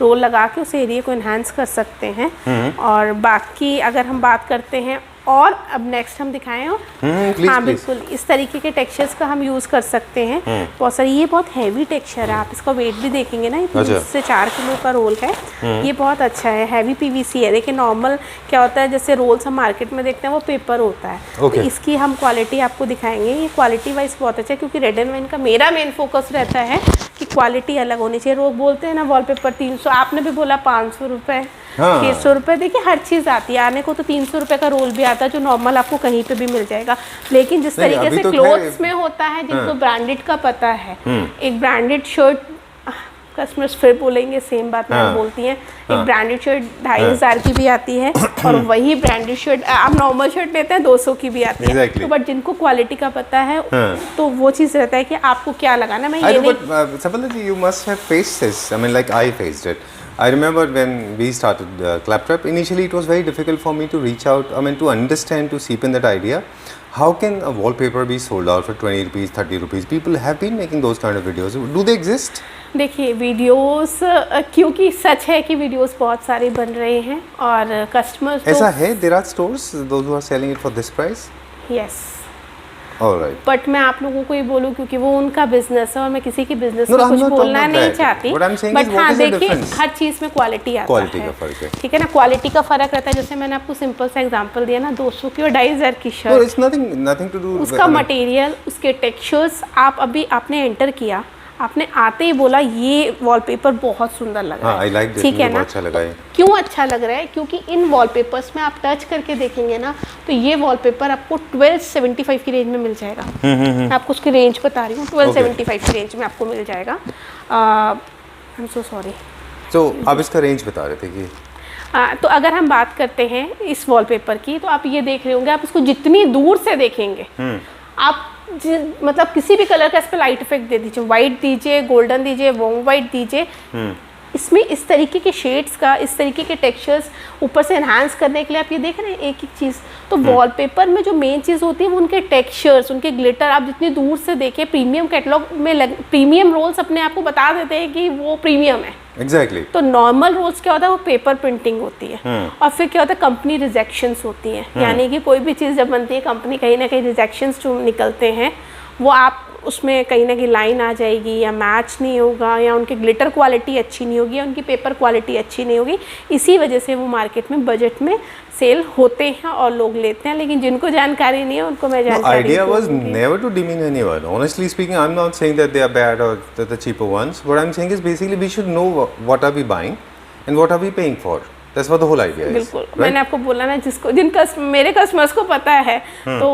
Speaker 3: रोल लगा के उस एरिया को इन्हांस कर सकते हैं। और बाकी अगर हम बात करते हैं, और अब नेक्स्ट हम दिखाएं हो, हाँ बिल्कुल इस तरीके के टेक्सचर्स का हम यूज़ कर सकते हैं। बहुत सारी, ये बहुत हैवी टेक्सचर है, आप इसका वेट भी देखेंगे ना, 3 से 4 किलो का रोल है। ये बहुत अच्छा है, हैवी पीवीसी है। देखिए नॉर्मल क्या होता है, जैसे रोल्स हम मार्केट में देखते हैं वो पेपर होता है। तो इसकी हम क्वालिटी आपको दिखाएंगे। ये क्वालिटी वाइज बहुत अच्छा है, क्योंकि रेड एंड वाइन का मेरा मेन फोकस रहता है कि क्वालिटी अलग होनी चाहिए। लोग बोलते हैं ना वॉलपेपर 300, आपने भी बोला 500 रुपये, 600 रुपये। देखिए हर चीज़ आती है, आने को तो 300 रुपये का रोल भी आता है जो नॉर्मल आपको कहीं पे भी मिल जाएगा। लेकिन जिस तरीके से क्लोथ्स में होता है, जिनको ब्रांडेड का पता है, एक ब्रांडेड शर्ट, कस्टमर्स फिर बोलेंगे सेम बात मैम बोलती हैं, एक ब्रांडेड शर्ट 2500 की भी आती है, और वही ब्रांडेड शर्ट आप नॉर्मल शर्ट लेते हैं 200 की भी आती है। तो बट जिनको क्वालिटी का पता है तो वो चीज़ रहता है कि आपको क्या लगाना। मैं ये नहीं,
Speaker 2: you must have faced this. I mean, like I faced it. I remember when we started Claptrap, initially it was very difficult for me to reach out, I mean to understand, to seep in that idea. How can a wallpaper be sold out for 20 rupees, 30 rupees? People have been making those kind of videos. Do they exist?
Speaker 3: देखिए वीडियोस, क्योंकि सच है कि वीडियोस बहुत सारे बन रहे हैं और कस्टमर्स
Speaker 2: ऐसा है, there are stores those who are selling it for this price?
Speaker 3: Yes.
Speaker 2: Alright.
Speaker 3: But मैं आप लोगों को ये बोलूँ क्योंकि वो उनका बिजनेस है और मैं किसी की बिजनेस में कुछ बोलना नहीं चाहती। बट हाँ देखिए हर चीज़ में क्वालिटी आता है,
Speaker 2: का फर्क है,
Speaker 3: ठीक है ना। क्वालिटी का फर्क रहता है। जैसे मैंने आपको सिंपल सा एग्जांपल दिया ना, 200 की और 2500 की शर्ट,
Speaker 2: nothing to do,
Speaker 3: उसका मटेरियल, उसके टेक्सचर्स, आप अभी आपने एंटर किया, आपने आते ही बोला ये वॉलपेपर बहुत सुंदर लग रहा है, ठीक है ना।
Speaker 2: अच्छा लगा है।
Speaker 3: क्यों अच्छा लग रहा है? क्योंकि इन वॉलपेपर्स में आप टच करके देखेंगे ना, तो ये वॉलपेपर आपको 1275 की रेंज में मिल जाएगा। मैं आपको उसकी रेंज बता रही हूँ, 1275 की रेंज में आपको मिल जाएगा। आई एम सो सॉरी।
Speaker 2: तो आप इसका रेंज बता रहे थे कि
Speaker 3: तो अगर हम बात करते हैं इस वॉलपेपर की, तो आप ये देख रहे होंगे, आप इसको जितनी दूर से देखेंगे, आप मतलब किसी भी कलर का इस पर लाइट इफेक्ट दे दीजिए, वाइट दीजिए, गोल्डन दीजिए, वॉर्म वाइट दीजिए, इसमें इस तरीके के शेड्स का, इस तरीके के टेक्सचर्स ऊपर से एनहांस करने के लिए आप ये देख रहे हैं एक एक चीज़। तो वॉलपेपर में जो मेन चीज़ होती है वो उनके टेक्सचर्स, उनके ग्लिटर। आप जितनी दूर से देखें, प्रीमियम कैटलॉग में प्रीमियम रोल्स अपने आप को बता देते हैं कि वो प्रीमियम है।
Speaker 2: Exactly.
Speaker 3: तो नॉर्मल रोल्स क्या होता है, वो पेपर प्रिंटिंग होती है। और फिर क्या होता है, कंपनी रिजेक्शंस होती हैं। यानी कि कोई भी चीज़ जब बनती है कंपनी, कहीं ना कहीं रिजेक्शंस जो निकलते हैं वो आप उसमें कहीं ना कहीं लाइन आ जाएगी, या मैच नहीं होगा, या उनकी ग्लिटर क्वालिटी अच्छी नहीं होगी, या उनकी पेपर क्वालिटी अच्छी नहीं होगी। इसी वजह से वो मार्केट में बजट में सेल होते हैं और लोग लेते हैं। लेकिन जिनको जानकारी नहीं है उनको मैं जानकारी
Speaker 2: idea was never to demean anyone. Honestly speaking, I'm not saying that they are bad or the cheaper ones. What I'm saying is basically we should know what are we buying and what are we paying for. That's what the whole idea is.
Speaker 3: बिल्कुल, मैंने आपको बोला ना, मेरे कस्टमर्स को पता है। तो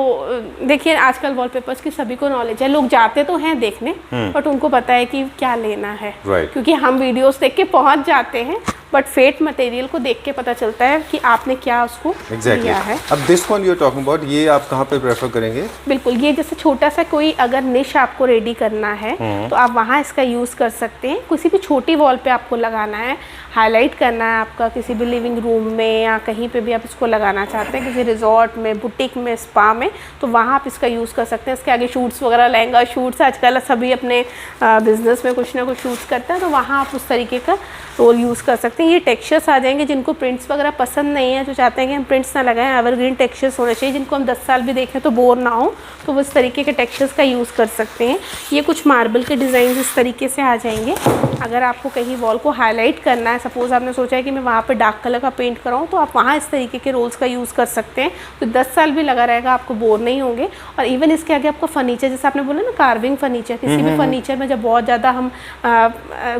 Speaker 3: देखिए आजकल वॉलपेपर्स की सभी को नॉलेज है। लोग जाते तो हैं देखने, बट उनको पता है कि क्या लेना है। क्योंकि हम वीडियोस देख के पहुंच जाते हैं, बट फेट मटेरियल को देख के पता चलता है कि आपने क्या उसको लिया है।
Speaker 2: अब this one you are talking about, ये आप कहाँ पे प्रेफर करेंगे?
Speaker 3: बिल्कुल, ये जैसे छोटा सा कोई अगर निश आपको रेडी करना है तो आप वहाँ इसका यूज़ कर सकते हैं। किसी भी छोटी वॉल पे आपको लगाना है, हाईलाइट करना है आपका किसी भी लिविंग रूम में, या कहीं पे भी आप इसको लगाना चाहते हैं, किसी रिजॉर्ट में, बुटीक में, स्पा में, तो वहाँ आप इसका यूज़ कर सकते हैं। इसके आगे शूट्स वगैरह, लहंगा शूट्स, आजकल सभी अपने बिजनेस में कुछ ना कुछ शूट्स करते हैं, तो वहाँ आप उस तरीके का रोल यूज़ कर सकते हैं। ये टेक्सचर्स आ जाएंगे जिनको प्रिंट्स वगैरह पसंद नहीं है, जो चाहते हैं कि हम प्रिंट्स ना लगाएं, एवरग्रीन टेक्सचर्स होने चाहिए, जिनको हम 10 साल भी देखें तो बोर ना हो, तो वो इस तरीके के टेक्सचर्स का यूज़ कर सकते हैं। ये कुछ मार्बल के डिज़ाइन इस तरीके से आ जाएंगे। अगर आपको कहीं वॉल को हाईलाइट करना है, सपोज़ आपने सोचा है कि मैं वहाँ पर डार्क कलर का पेंट कराऊँ, तो आप वहाँ इस तरीके के रोल्स का यूज़ कर सकते हैं। तो 10 साल भी लगा रहेगा, आपको बोर नहीं होंगे। और इवन इसके आगे आपको फर्नीचर, जैसे आपने बोला ना कार्विंग फर्नीचर, किसी भी फर्नीचर में जब बहुत ज़्यादा हम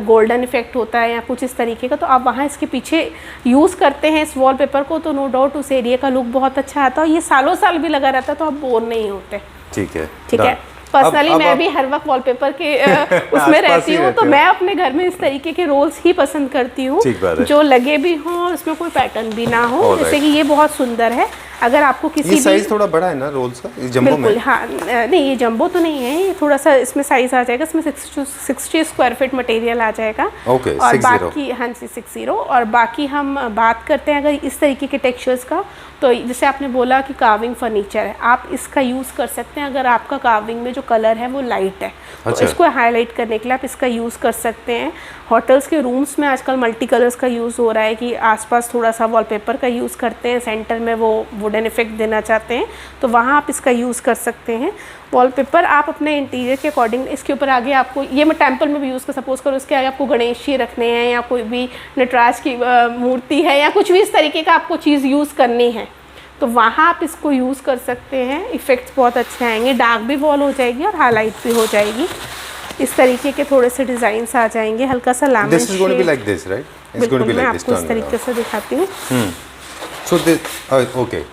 Speaker 3: गोल्डन इफेक्ट होता है या कुछ इस तरीके का, तो आप वहाँ इसके पीछे यूज़ करते हैं इस वॉलपेपर को, तो नो डाउट उस एरिया का लुक बहुत अच्छा आता है। और ये सालों साल भी लगा रहता है, तो आप बोर नहीं होते।
Speaker 2: ठीक है,
Speaker 3: ठीक है। पर्सनली मैं भी हर वक्त वॉलपेपर के उसमें रहती हूँ, तो मैं अपने घर में इस तरीके के रोल्स ही पसंद करती हूँ जो लगे भी हों और उसमें कोई पैटर्न भी ना हो। जैसे कि ये बहुत सुंदर है। अगर आपको किसी
Speaker 2: ये साइज थोड़ा बड़ा है ना रोल्स का, इस जंबो में?
Speaker 3: हाँ, नहीं ये जंबो तो नहीं है, ये थोड़ा सा इसमें साइज आ जाएगा। इसमें 60 स्क्वायर फीट मटेरियल आ जाएगा।
Speaker 2: ओके,
Speaker 3: और बाकी, हाँ जी 60। और बाकी हम बात करते हैं अगर इस तरीके के टेक्सचर्स का, तो जैसे आपने बोला कि कार्विंग फर्नीचर है, आप इसका यूज़ कर सकते हैं। अगर आपका कार्विंग में जो कलर है वो लाइट है, तो इसको हाईलाइट करने के लिए आप इसका यूज़ कर सकते हैं। होटल्स के रूम्स में आजकल मल्टी कलर्स का यूज़ हो रहा है कि आसपास थोड़ा सा वॉलपेपर का यूज़ करते हैं, सेंटर में वो वुडन इफेक्ट देना चाहते हैं, तो वहाँ आप इसका यूज़ कर सकते हैं। वॉलपेपर आप अपने इंटीरियर के अकॉर्डिंग, इसके ऊपर आगे आपको, ये मैं टेंपल में भी यूज़ कर, सपोज करो इसके आगे आपको गणेश जी रखने हैं, या कोई भी नटराज की मूर्ति है, या कुछ भी इस तरीके का आपको चीज़ यूज़ करनी है, तो वहाँ आप इसको यूज़ कर सकते हैं। इफ़ेक्ट्स बहुत अच्छे आएंगे, डार्क भी वॉल हो जाएगी और हाईलाइट भी हो जाएगी। इस तरीके के थोड़े से डिज़ाइंस आ जाएंगे, हल्का सा lemon shade.
Speaker 2: This is going to be like this, right? It's going to be like this.
Speaker 3: मैं आपको इस तरीके से दिखाती हूँ।
Speaker 2: So this, okay.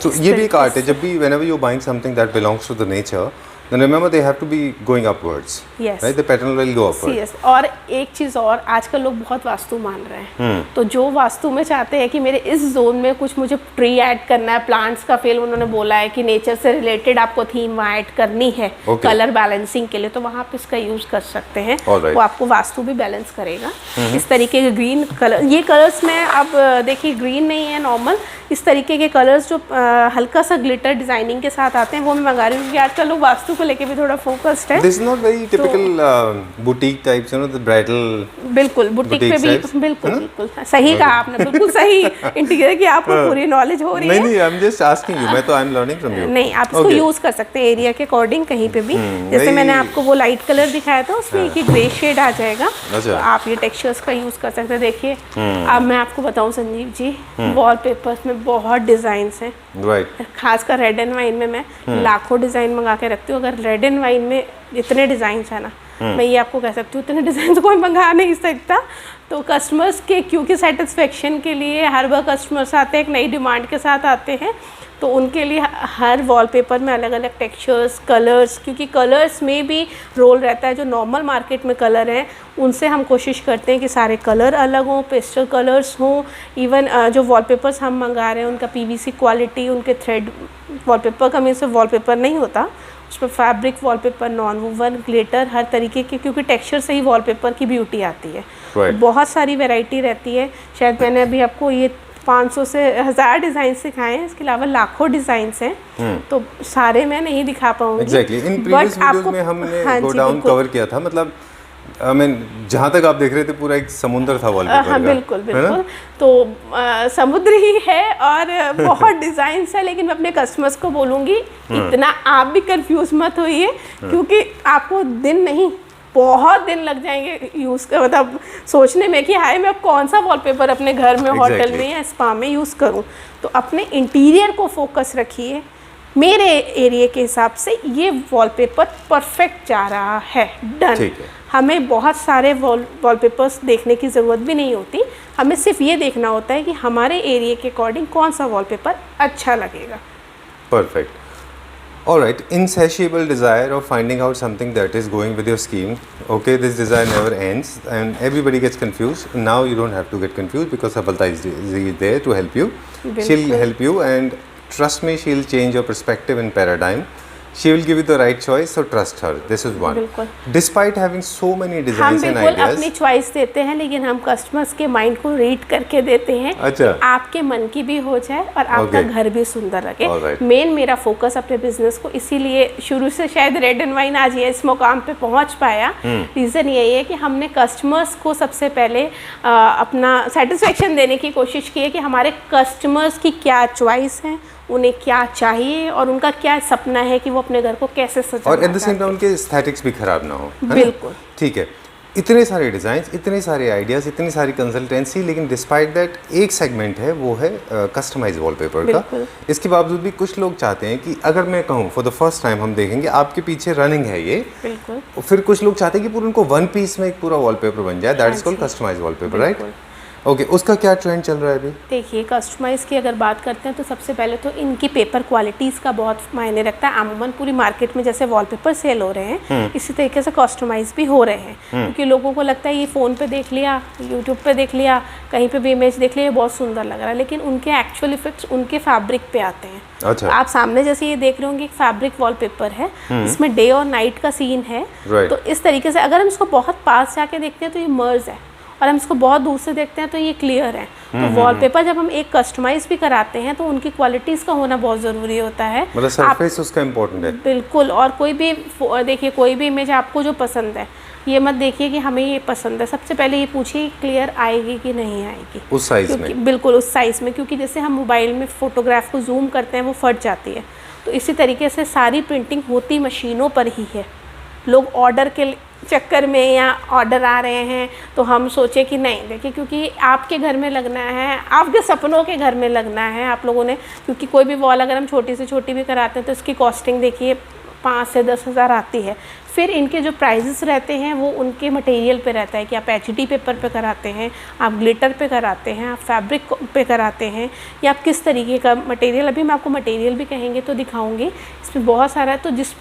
Speaker 2: So ये भी एक आर्ट है। जब भी whenever you're buying something that belongs to the nature, then remember they have to be going upwards.
Speaker 3: Yes.
Speaker 2: Right? The pattern will go upward.
Speaker 3: Yes. और एक चीज़ और, आजकल लोग बहुत वास्तु मान रहे हैं, तो जो वास्तु में चाहते हैं कि मेरे इस जोन में कुछ मुझे ट्री ऐड करना है, प्लांट्स का फेल उन्होंने बोला है कि नेचर से रिलेटेड आपको थीम वहाँ ऐड करनी है कलर बैलेंसिंग के लिए, तो वहाँ आप इसका यूज़ कर सकते हैं। वो आपको वास्तु भी बैलेंस करेगा। इस तरीके के ग्रीन कलर, ये कलर्स में अब देखिए ग्रीन नहीं है नॉर्मल, इस तरीके के कलर्स जो हल्का सा ग्लिटर डिजाइनिंग के साथ आते हैं, वो मैं मंगा रही हूँ क्योंकि आजकल लोग वास्तु को लेके भी थोड़ा फोकस्ड है।
Speaker 2: This is not very typical boutique types, you know, the bridal।
Speaker 3: बिल्कुल बुटीक पे भी, बिल्कुल सही कहा आपने, बिल्कुल सही इंटीरियर की आपको पूरी नॉलेज हो रही है।
Speaker 2: नहीं, I'm just asking you, मैं तो I'm learning from you।
Speaker 3: नहीं, आप इसको यूज कर सकते हैं एरिया के अकॉर्डिंग कहीं पे भी। जैसे मैंने आपको वो लाइट कलर दिखाया था, उसमें एक ही ग्रे शेड आ जाएगा, तो आप ये टेक्सचर्स का यूज कर सकते हैं। देखिए अब मैं आपको बताऊं संजीव जी, वॉलपेपर्स में बहुत डिजाइन्स हैं, खासकर रेड एंड वाइन में मैं लाखों डिजाइन मंगा के रखती हूँ। अगर रेड एंड वाइन में इतने डिजाइन्स है ना, मैं ये आपको कह सकती हूँ इतने डिजाइन कोई मंगा नहीं सकता। तो कस्टमर्स के क्योंकि सेटिस्फेक्शन के लिए हर बार कस्टमर्स आते हैं, एक नई डिमांड के साथ आते हैं, तो उनके लिए हर वॉलपेपर में अलग अलग टेक्सचर्स, कलर्स, क्योंकि कलर्स में भी रोल रहता है। जो नॉर्मल मार्केट में कलर हैं उनसे हम कोशिश करते हैं कि सारे कलर अलग हों, पेस्टल कलर्स हों। इवन जो वॉलपेपर्स हम मंगा रहे हैं उनका पीवीसी क्वालिटी, उनके थ्रेड, वॉलपेपर का मीन्स वॉलपेपर नहीं होता, उसमें fabric wallpaper, non woven, glitter, हर तरीके के, क्योंकि टेक्सचर से ही वॉलपेपर की ब्यूटी आती है। बहुत सारी वैरायटी रहती है। शायद मैंने अभी आपको ये 500 से 1000 डिज़ाइन सिखाए हैं, इसके अलावा लाखों डिज़ाइंस हैं, तो सारे मैं नहीं दिखा पाऊंगी।
Speaker 2: एग्जैक्टली, इन प्रीवियस वीडियोस में हमने गो डाउन कवर किया था, मतलब जहाँ तक आप देख रहे थे पूरा एक समुद्र था वॉलपेपर का।
Speaker 3: हाँ बिल्कुल बिल्कुल, तो समुद्र ही है और बहुत डिज़ाइंस है, लेकिन मैं अपने कस्टमर्स को बोलूँगी इतना आप भी कंफ्यूज मत होइए, क्योंकि आपको दिन नहीं बहुत दिन लग जाएंगे यूज़ कर, मतलब सोचने में कि हाय मैं कौन सा वॉलपेपर अपने घर में, होटल में या स्पा में यूज़ करूं। तो अपने इंटीरियर को फोकस रखिए। मेरे एरिया के हिसाब से ये वॉलपेपर परफेक्ट जा रहा है, डन। हमें बहुत सारे वॉलपेपर्स देखने की ज़रूरत भी नहीं होती, हमें सिर्फ ये देखना होता है कि हमारे एरिया के अकॉर्डिंग कौन सा वॉलपेपर अच्छा लगेगा।
Speaker 2: Perfect. All right, insatiable desire of finding out something that is going with your scheme. Okay, this desire never ends and everybody gets confused. Now you don't have to get confused because Safalta is there to help you. She'll help you, and trust me, she'll change your perspective and paradigm. She will give you the right choice, so trust her. This is one. Despite having so many designs and ideas,
Speaker 3: हम अपनी चॉइस देते हैं, लेकिन हम कस्टमर्स के माइंड को रीड करके देते हैं।
Speaker 2: अच्छा।
Speaker 3: आपके मन की भी हो जाए और आपका घर भी सुंदर लगे। मेन मेरा फोकस अपने बिजनेस को, इसीलिए शुरू से शायद रेड एंड वाइन आज ये इस मुकाम पे पहुंच पाया। रीज़न यही है कि हमने कस्टमर्स को सबसे पहले अपना सेटिस्फेक्शन देने की कोशिश की है कि हमारे कस्टमर्स की क्या चॉइस है, उन्हें क्या चाहिए और उनका क्या सपना है कि वो अपने घर को कैसे सजाना,
Speaker 2: और एट द सेम टाइम उनके एस्थेटिक्स भी खराब ना हो।
Speaker 3: बिल्कुल
Speaker 2: ठीक है। इतने सारे डिज़ाइंस, इतने सारे आइडियाज़, इतनी सारी कंसल्टेंसी, लेकिन डिस्पाइट दैट एक सेगमेंट है वो है कस्टमाइज वॉलपेपर का। इसके बावजूद भी कुछ लोग चाहते हैं कि अगर मैं कहूँ फॉर द फर्स्ट टाइम हम देखेंगे आपके पीछे रनिंग है ये,
Speaker 3: बिल्कुल,
Speaker 2: फिर कुछ लोग चाहते हैं कि पूरा उनको वन पीस में एक पूरा वॉलपेपर बन जाए, that is called customise wallpaper, right? Okay, उसका क्या ट्रेंड चल रहा है अभी?
Speaker 3: देखिए, कस्टमाइज़ की अगर बात करते हैं तो सबसे पहले तो इनकी पेपर क्वालिटीज़ का बहुत मायने रखता है। अमूमन पूरी मार्केट में जैसे वॉलपेपर सेल हो रहे हैं, इसी तरीके से कस्टमाइज़ भी हो रहे हैं, क्योंकि लोगों को लगता है ये फ़ोन पे देख लिया, यूट्यूब पे देख लिया, कहीं पे भी इमेज देख लिया, बहुत सुंदर लग रहा है, लेकिन उनके एक्चुअल इफेक्ट्स उनके फैब्रिक पे आते हैं।
Speaker 2: अच्छा।
Speaker 3: आप सामने जैसे ये देख रहे होंगे एक फैब्रिक वॉलपेपर है, इसमें डे और नाइट का सीन है, तो इस तरीके से अगर हम इसको बहुत पास जाके देखते हैं तो ये मर्ज है, और हम इसको बहुत दूर से देखते हैं तो ये क्लियर है। तो वॉलपेपर जब हम एक कस्टमाइज भी कराते हैं तो उनकी क्वालिटीज़ का होना बहुत ज़रूरी होता है,
Speaker 2: मतलब सरफेस उसका इम्पोर्टेंट है।
Speaker 3: बिल्कुल, और कोई भी देखिए, कोई भी इमेज आपको जो पसंद है, ये मत देखिए कि हमें ये पसंद है, सबसे पहले ये पूछिए क्लियर आएगी कि नहीं आएगी
Speaker 2: उस साइज़ में।
Speaker 3: बिल्कुल उस साइज़ में, क्योंकि जैसे हम मोबाइल में फ़ोटोग्राफ को जूम करते हैं वो फट जाती है, तो इसी तरीके से सारी प्रिंटिंग होती मशीनों पर ही है। लोग ऑर्डर के चक्कर में या ऑर्डर आ रहे हैं तो हम सोचे कि नहीं, देखिए क्योंकि आपके घर में लगना है, आपके सपनों के घर में लगना है आप लोगों ने, क्योंकि कोई भी वॉल अगर हम छोटी से छोटी भी कराते हैं तो इसकी कॉस्टिंग देखिए 5 से 10 हज़ार आती है। फिर इनके जो प्राइजेस रहते हैं वो उनके मटेरियल पे रहता है कि आप एचडी पेपर पे कराते हैं, आप ग्लिटर पे कराते हैं, आप फैब्रिक पे कराते हैं, या आप किस तरीके का मटेरियल, अभी मैं आपको मटेरियल भी कहेंगे तो दिखाऊंगी, इसमें बहुत सारा है। तो जिस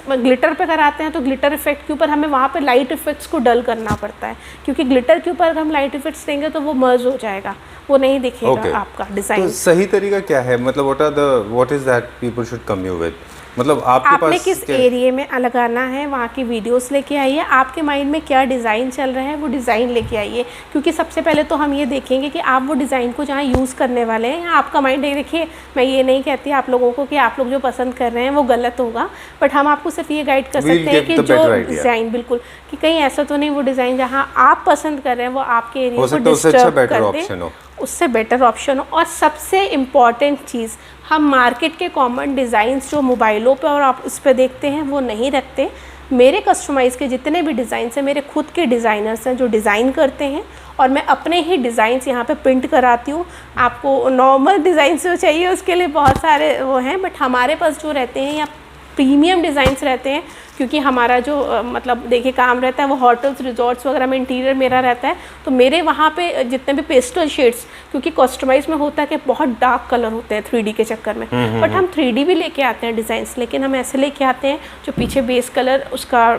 Speaker 3: ग्लिटर पे कराते हैं तो ग्लिटर इफेक्ट के ऊपर हमें वहाँ पे लाइट इफेक्ट्स को डल करना पड़ता है, क्योंकि ग्लिटर के ऊपर हम लाइट इफेक्ट्स देंगे तो वो मर्ज हो जाएगा, वो नहीं दिखेगा आपका डिज़ाइन।
Speaker 2: तो सही तरीका क्या है, मतलब what is that people should come you with, मतलब आपने
Speaker 3: किस एरिया में लगाना है वहाँ की वीडियोस लेके आइए, आपके माइंड में क्या डिज़ाइन चल रहा है वो डिज़ाइन लेके आइए, क्योंकि सबसे पहले तो हम ये देखेंगे कि आप वो डिज़ाइन को जहाँ यूज़ करने वाले हैं, आपका माइंड देखिए, मैं ये नहीं कहती आप लोगों को कि आप लोग जो पसंद कर रहे हैं वो गलत होगा, बट हम आपको सिर्फ ये गाइड कर सकते हैं कि जो डिज़ाइन, बिल्कुल, कि कहीं ऐसा तो नहीं वो डिज़ाइन जहाँ आप पसंद कर रहे हैं वो आपके एरिया को डिस्टर्ब कर दे, उससे बेटर ऑप्शन हो। और सबसे इम्पॉर्टेंट चीज़, हम मार्केट के कॉमन डिज़ाइंस जो मोबाइलों पे और आप उस पर देखते हैं वो नहीं रखते। मेरे कस्टमाइज़ के जितने भी डिज़ाइंस हैं, मेरे खुद के डिज़ाइनर्स हैं जो डिज़ाइन करते हैं, और मैं अपने ही डिज़ाइंस यहाँ पे प्रिंट कराती हूँ। आपको नॉर्मल डिज़ाइंस जो चाहिए उसके लिए बहुत सारे वो हैं, बट हमारे पास जो रहते हैं या प्रीमियम डिज़ाइंस रहते हैं, क्योंकि हमारा जो मतलब देखिए काम रहता है वो होटल्स रिजॉर्ट्स वगैरह में इंटीरियर मेरा रहता है, तो मेरे वहाँ पे जितने भी पेस्टल शेड्स, क्योंकि कस्टमाइज में होता है कि बहुत डार्क कलर होते हैं 3D के चक्कर में, बट हम 3D भी लेके आते हैं डिज़ाइंस, लेकिन हम ऐसे लेके आते हैं जो पीछे बेस कलर उसका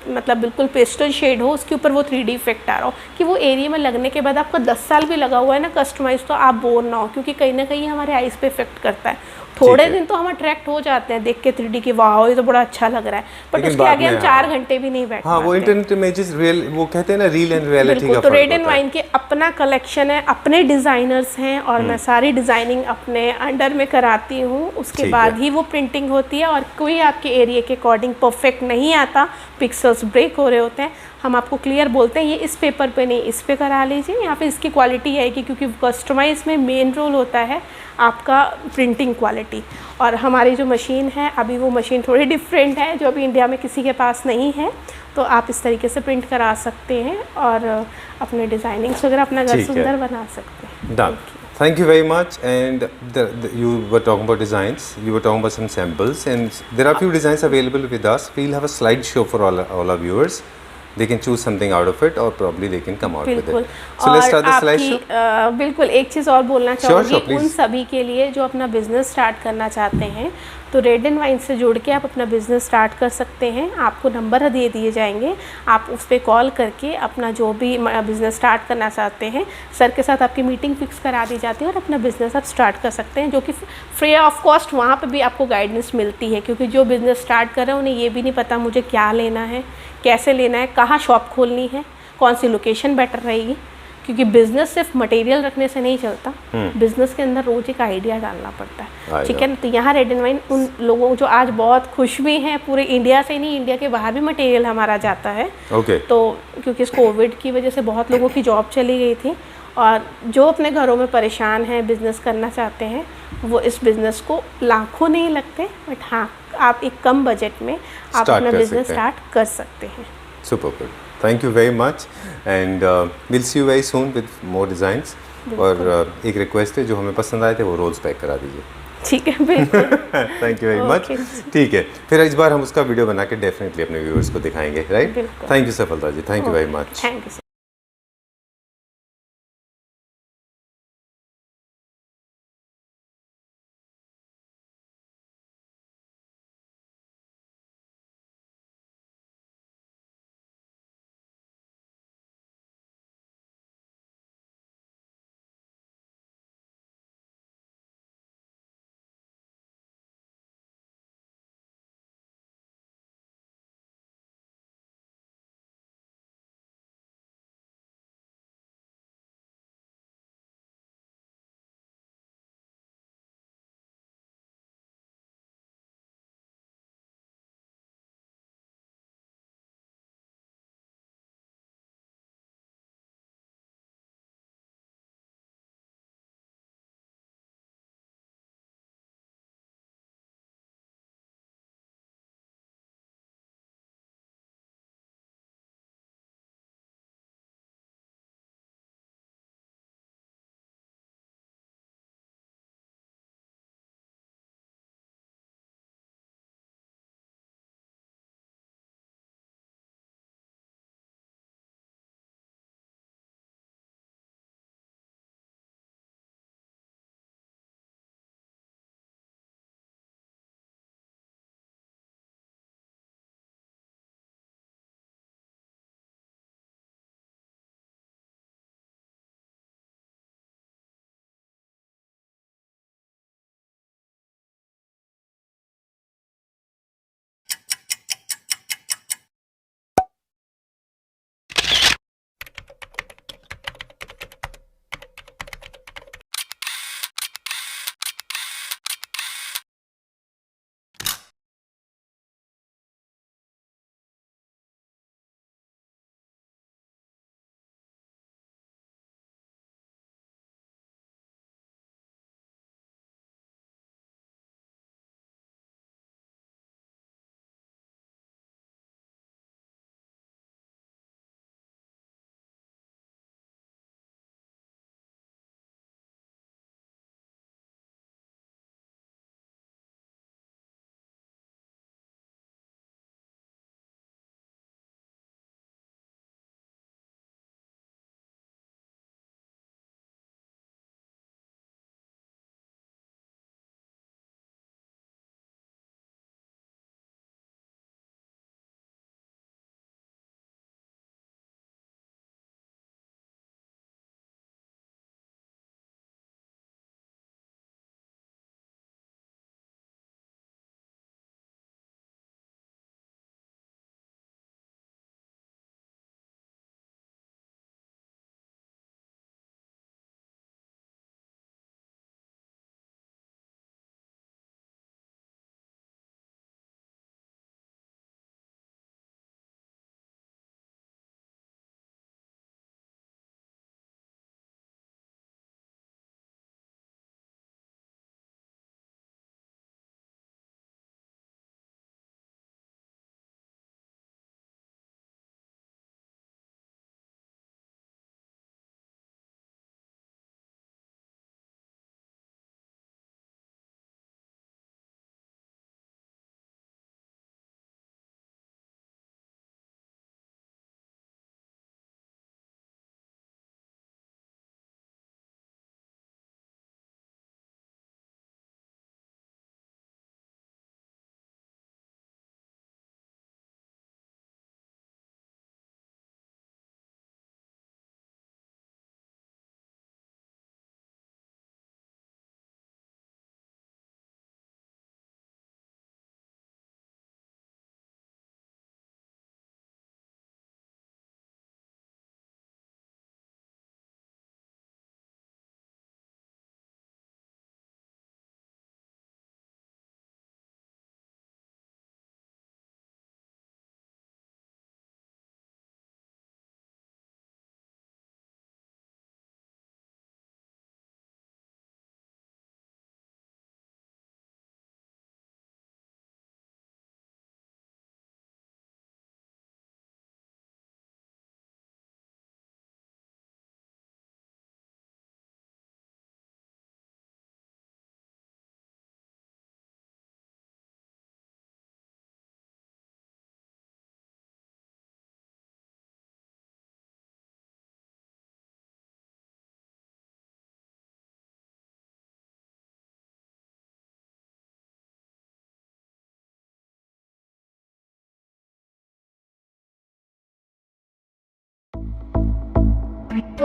Speaker 3: मतलब बिल्कुल पेस्टल शेड हो, उसके ऊपर वो 3D इफेक्ट आ रहा हो, कि वो एरिया में लगने के बाद आपको 10 साल भी लगा हुआ है ना कस्टमाइज तो आप बोर ना हो, क्योंकि कहीं ना कहीं हमारे आइज़ पे इफेक्ट करता है। थोड़े
Speaker 2: है।
Speaker 3: दिन तो हम अट्रैक्ट हो जाते हैं देख के 3D की, वाह ये तो बड़ा अच्छा लग रहा है, बट
Speaker 2: लेकिन
Speaker 3: उसके
Speaker 2: बाद
Speaker 3: आगे हम
Speaker 2: में
Speaker 3: 4 घंटे भी नहीं बैठ
Speaker 2: हाँ, वो
Speaker 3: पाते।
Speaker 2: इंटरनेट इमेजेस रियल, वो कहते हैं ना रियल एंड रियलिटी
Speaker 3: बिल्कुल,
Speaker 2: का
Speaker 3: तो
Speaker 2: फर्क
Speaker 3: रेड एंड
Speaker 2: होता है।
Speaker 3: वाइन के अपना कलेक्शन है, अपने डिज़ाइनर्स हैं और मैं सारी डिज़ाइनिंग अपने अंडर में कराती हूँ, उसके
Speaker 2: ठीक
Speaker 3: बाद
Speaker 2: है।
Speaker 3: ही वो प्रिंटिंग होती है। और कोई आपके एरिया के अकॉर्डिंग परफेक्ट नहीं आता, पिक्सल्स ब्रेक हो रहे होते हैं, हम आपको क्लियर बोलते हैं ये इस पेपर पे नहीं इस पे करा लीजिए, यहाँ पे इसकी क्वालिटी आएगी, क्योंकि कस्टमाइज में मेन रोल होता है आपका प्रिंटिंग क्वालिटी। और हमारी जो मशीन है अभी वो मशीन थोड़ी डिफरेंट है, जो अभी इंडिया में किसी के पास नहीं है, तो आप इस तरीके से प्रिंट करा सकते हैं और अपने डिज़ाइनिंग्स वगैरह अपना घर
Speaker 2: ठीक है।
Speaker 3: सुंदर बना सकते हैं।
Speaker 2: Done. Thank you very much. And you were talking about designs. You were talking about some samples, and there are few designs available with us. We'll have a slideshow for all our viewers. They can choose something out of it, or probably they can come out with
Speaker 3: बिल्कुल।
Speaker 2: it. So let's start the
Speaker 3: आपकी
Speaker 2: slideshow.
Speaker 3: बिल्कुल एक चीज़ और बोलना
Speaker 2: Sure,
Speaker 3: चाहूँगी
Speaker 2: please.
Speaker 3: उन सभी के लिए जो अपना बिजनेस स्टार्ट करना चाहते हैं, तो रेड एंड वाइन से जुड़ के आप अपना बिजनेस स्टार्ट कर सकते हैं। आपको नंबर दे दिए जाएंगे, आप उस पर कॉल करके अपना जो भी बिजनेस स्टार्ट करना चाहते हैं, सर के साथ आपकी मीटिंग फिक्स करा दी जाती है और अपना बिजनेस आप स्टार्ट कर सकते हैं, जो कि फ्री ऑफ कॉस्ट वहाँ पर भी आपको गाइडेंस मिलती है। क्योंकि जो बिज़नेस स्टार्ट कर रहे हैं उन्हें ये भी नहीं पता मुझे क्या लेना है, कैसे लेना है, कहाँ शॉप खोलनी है, कौन सी लोकेशन बेटर रहेगी, क्योंकि बिजनेस सिर्फ मटेरियल रखने से नहीं चलता, बिजनेस के अंदर रोज एक आइडिया डालना पड़ता है। ठीक है ना, तो यहाँ रेड एंड वाइन उन लोगों जो आज बहुत खुश भी हैं, पूरे इंडिया से नहीं इंडिया के बाहर भी मटेरियल हमारा जाता है। तो क्योंकि इस कोविड की वजह से बहुत लोगों की जॉब चली गई थी, और जो अपने घरों में परेशान हैं, बिजनेस करना चाहते हैं, वो इस बिजनेस को लाखों नहीं लगते, बट हाँ आप एक कम बजट में आप अपना बिजनेस स्टार्ट कर सकते हैं।
Speaker 2: Super good. Thank you very much, and we'll see you very soon with more designs. और एक रिक्वेस्ट है, जो हमें पसंद आए थे वो रोल्स पैक करा दीजिए।
Speaker 3: ठीक है, बिल्कुल।
Speaker 2: Thank you very much. ठीक है, फिर इस बार हम उसका वीडियो बना के डेफिनेटली अपने व्यूअर्स को दिखाएंगे, right? Thank you Safalta ji, thank you very much.
Speaker 3: Thank you. है।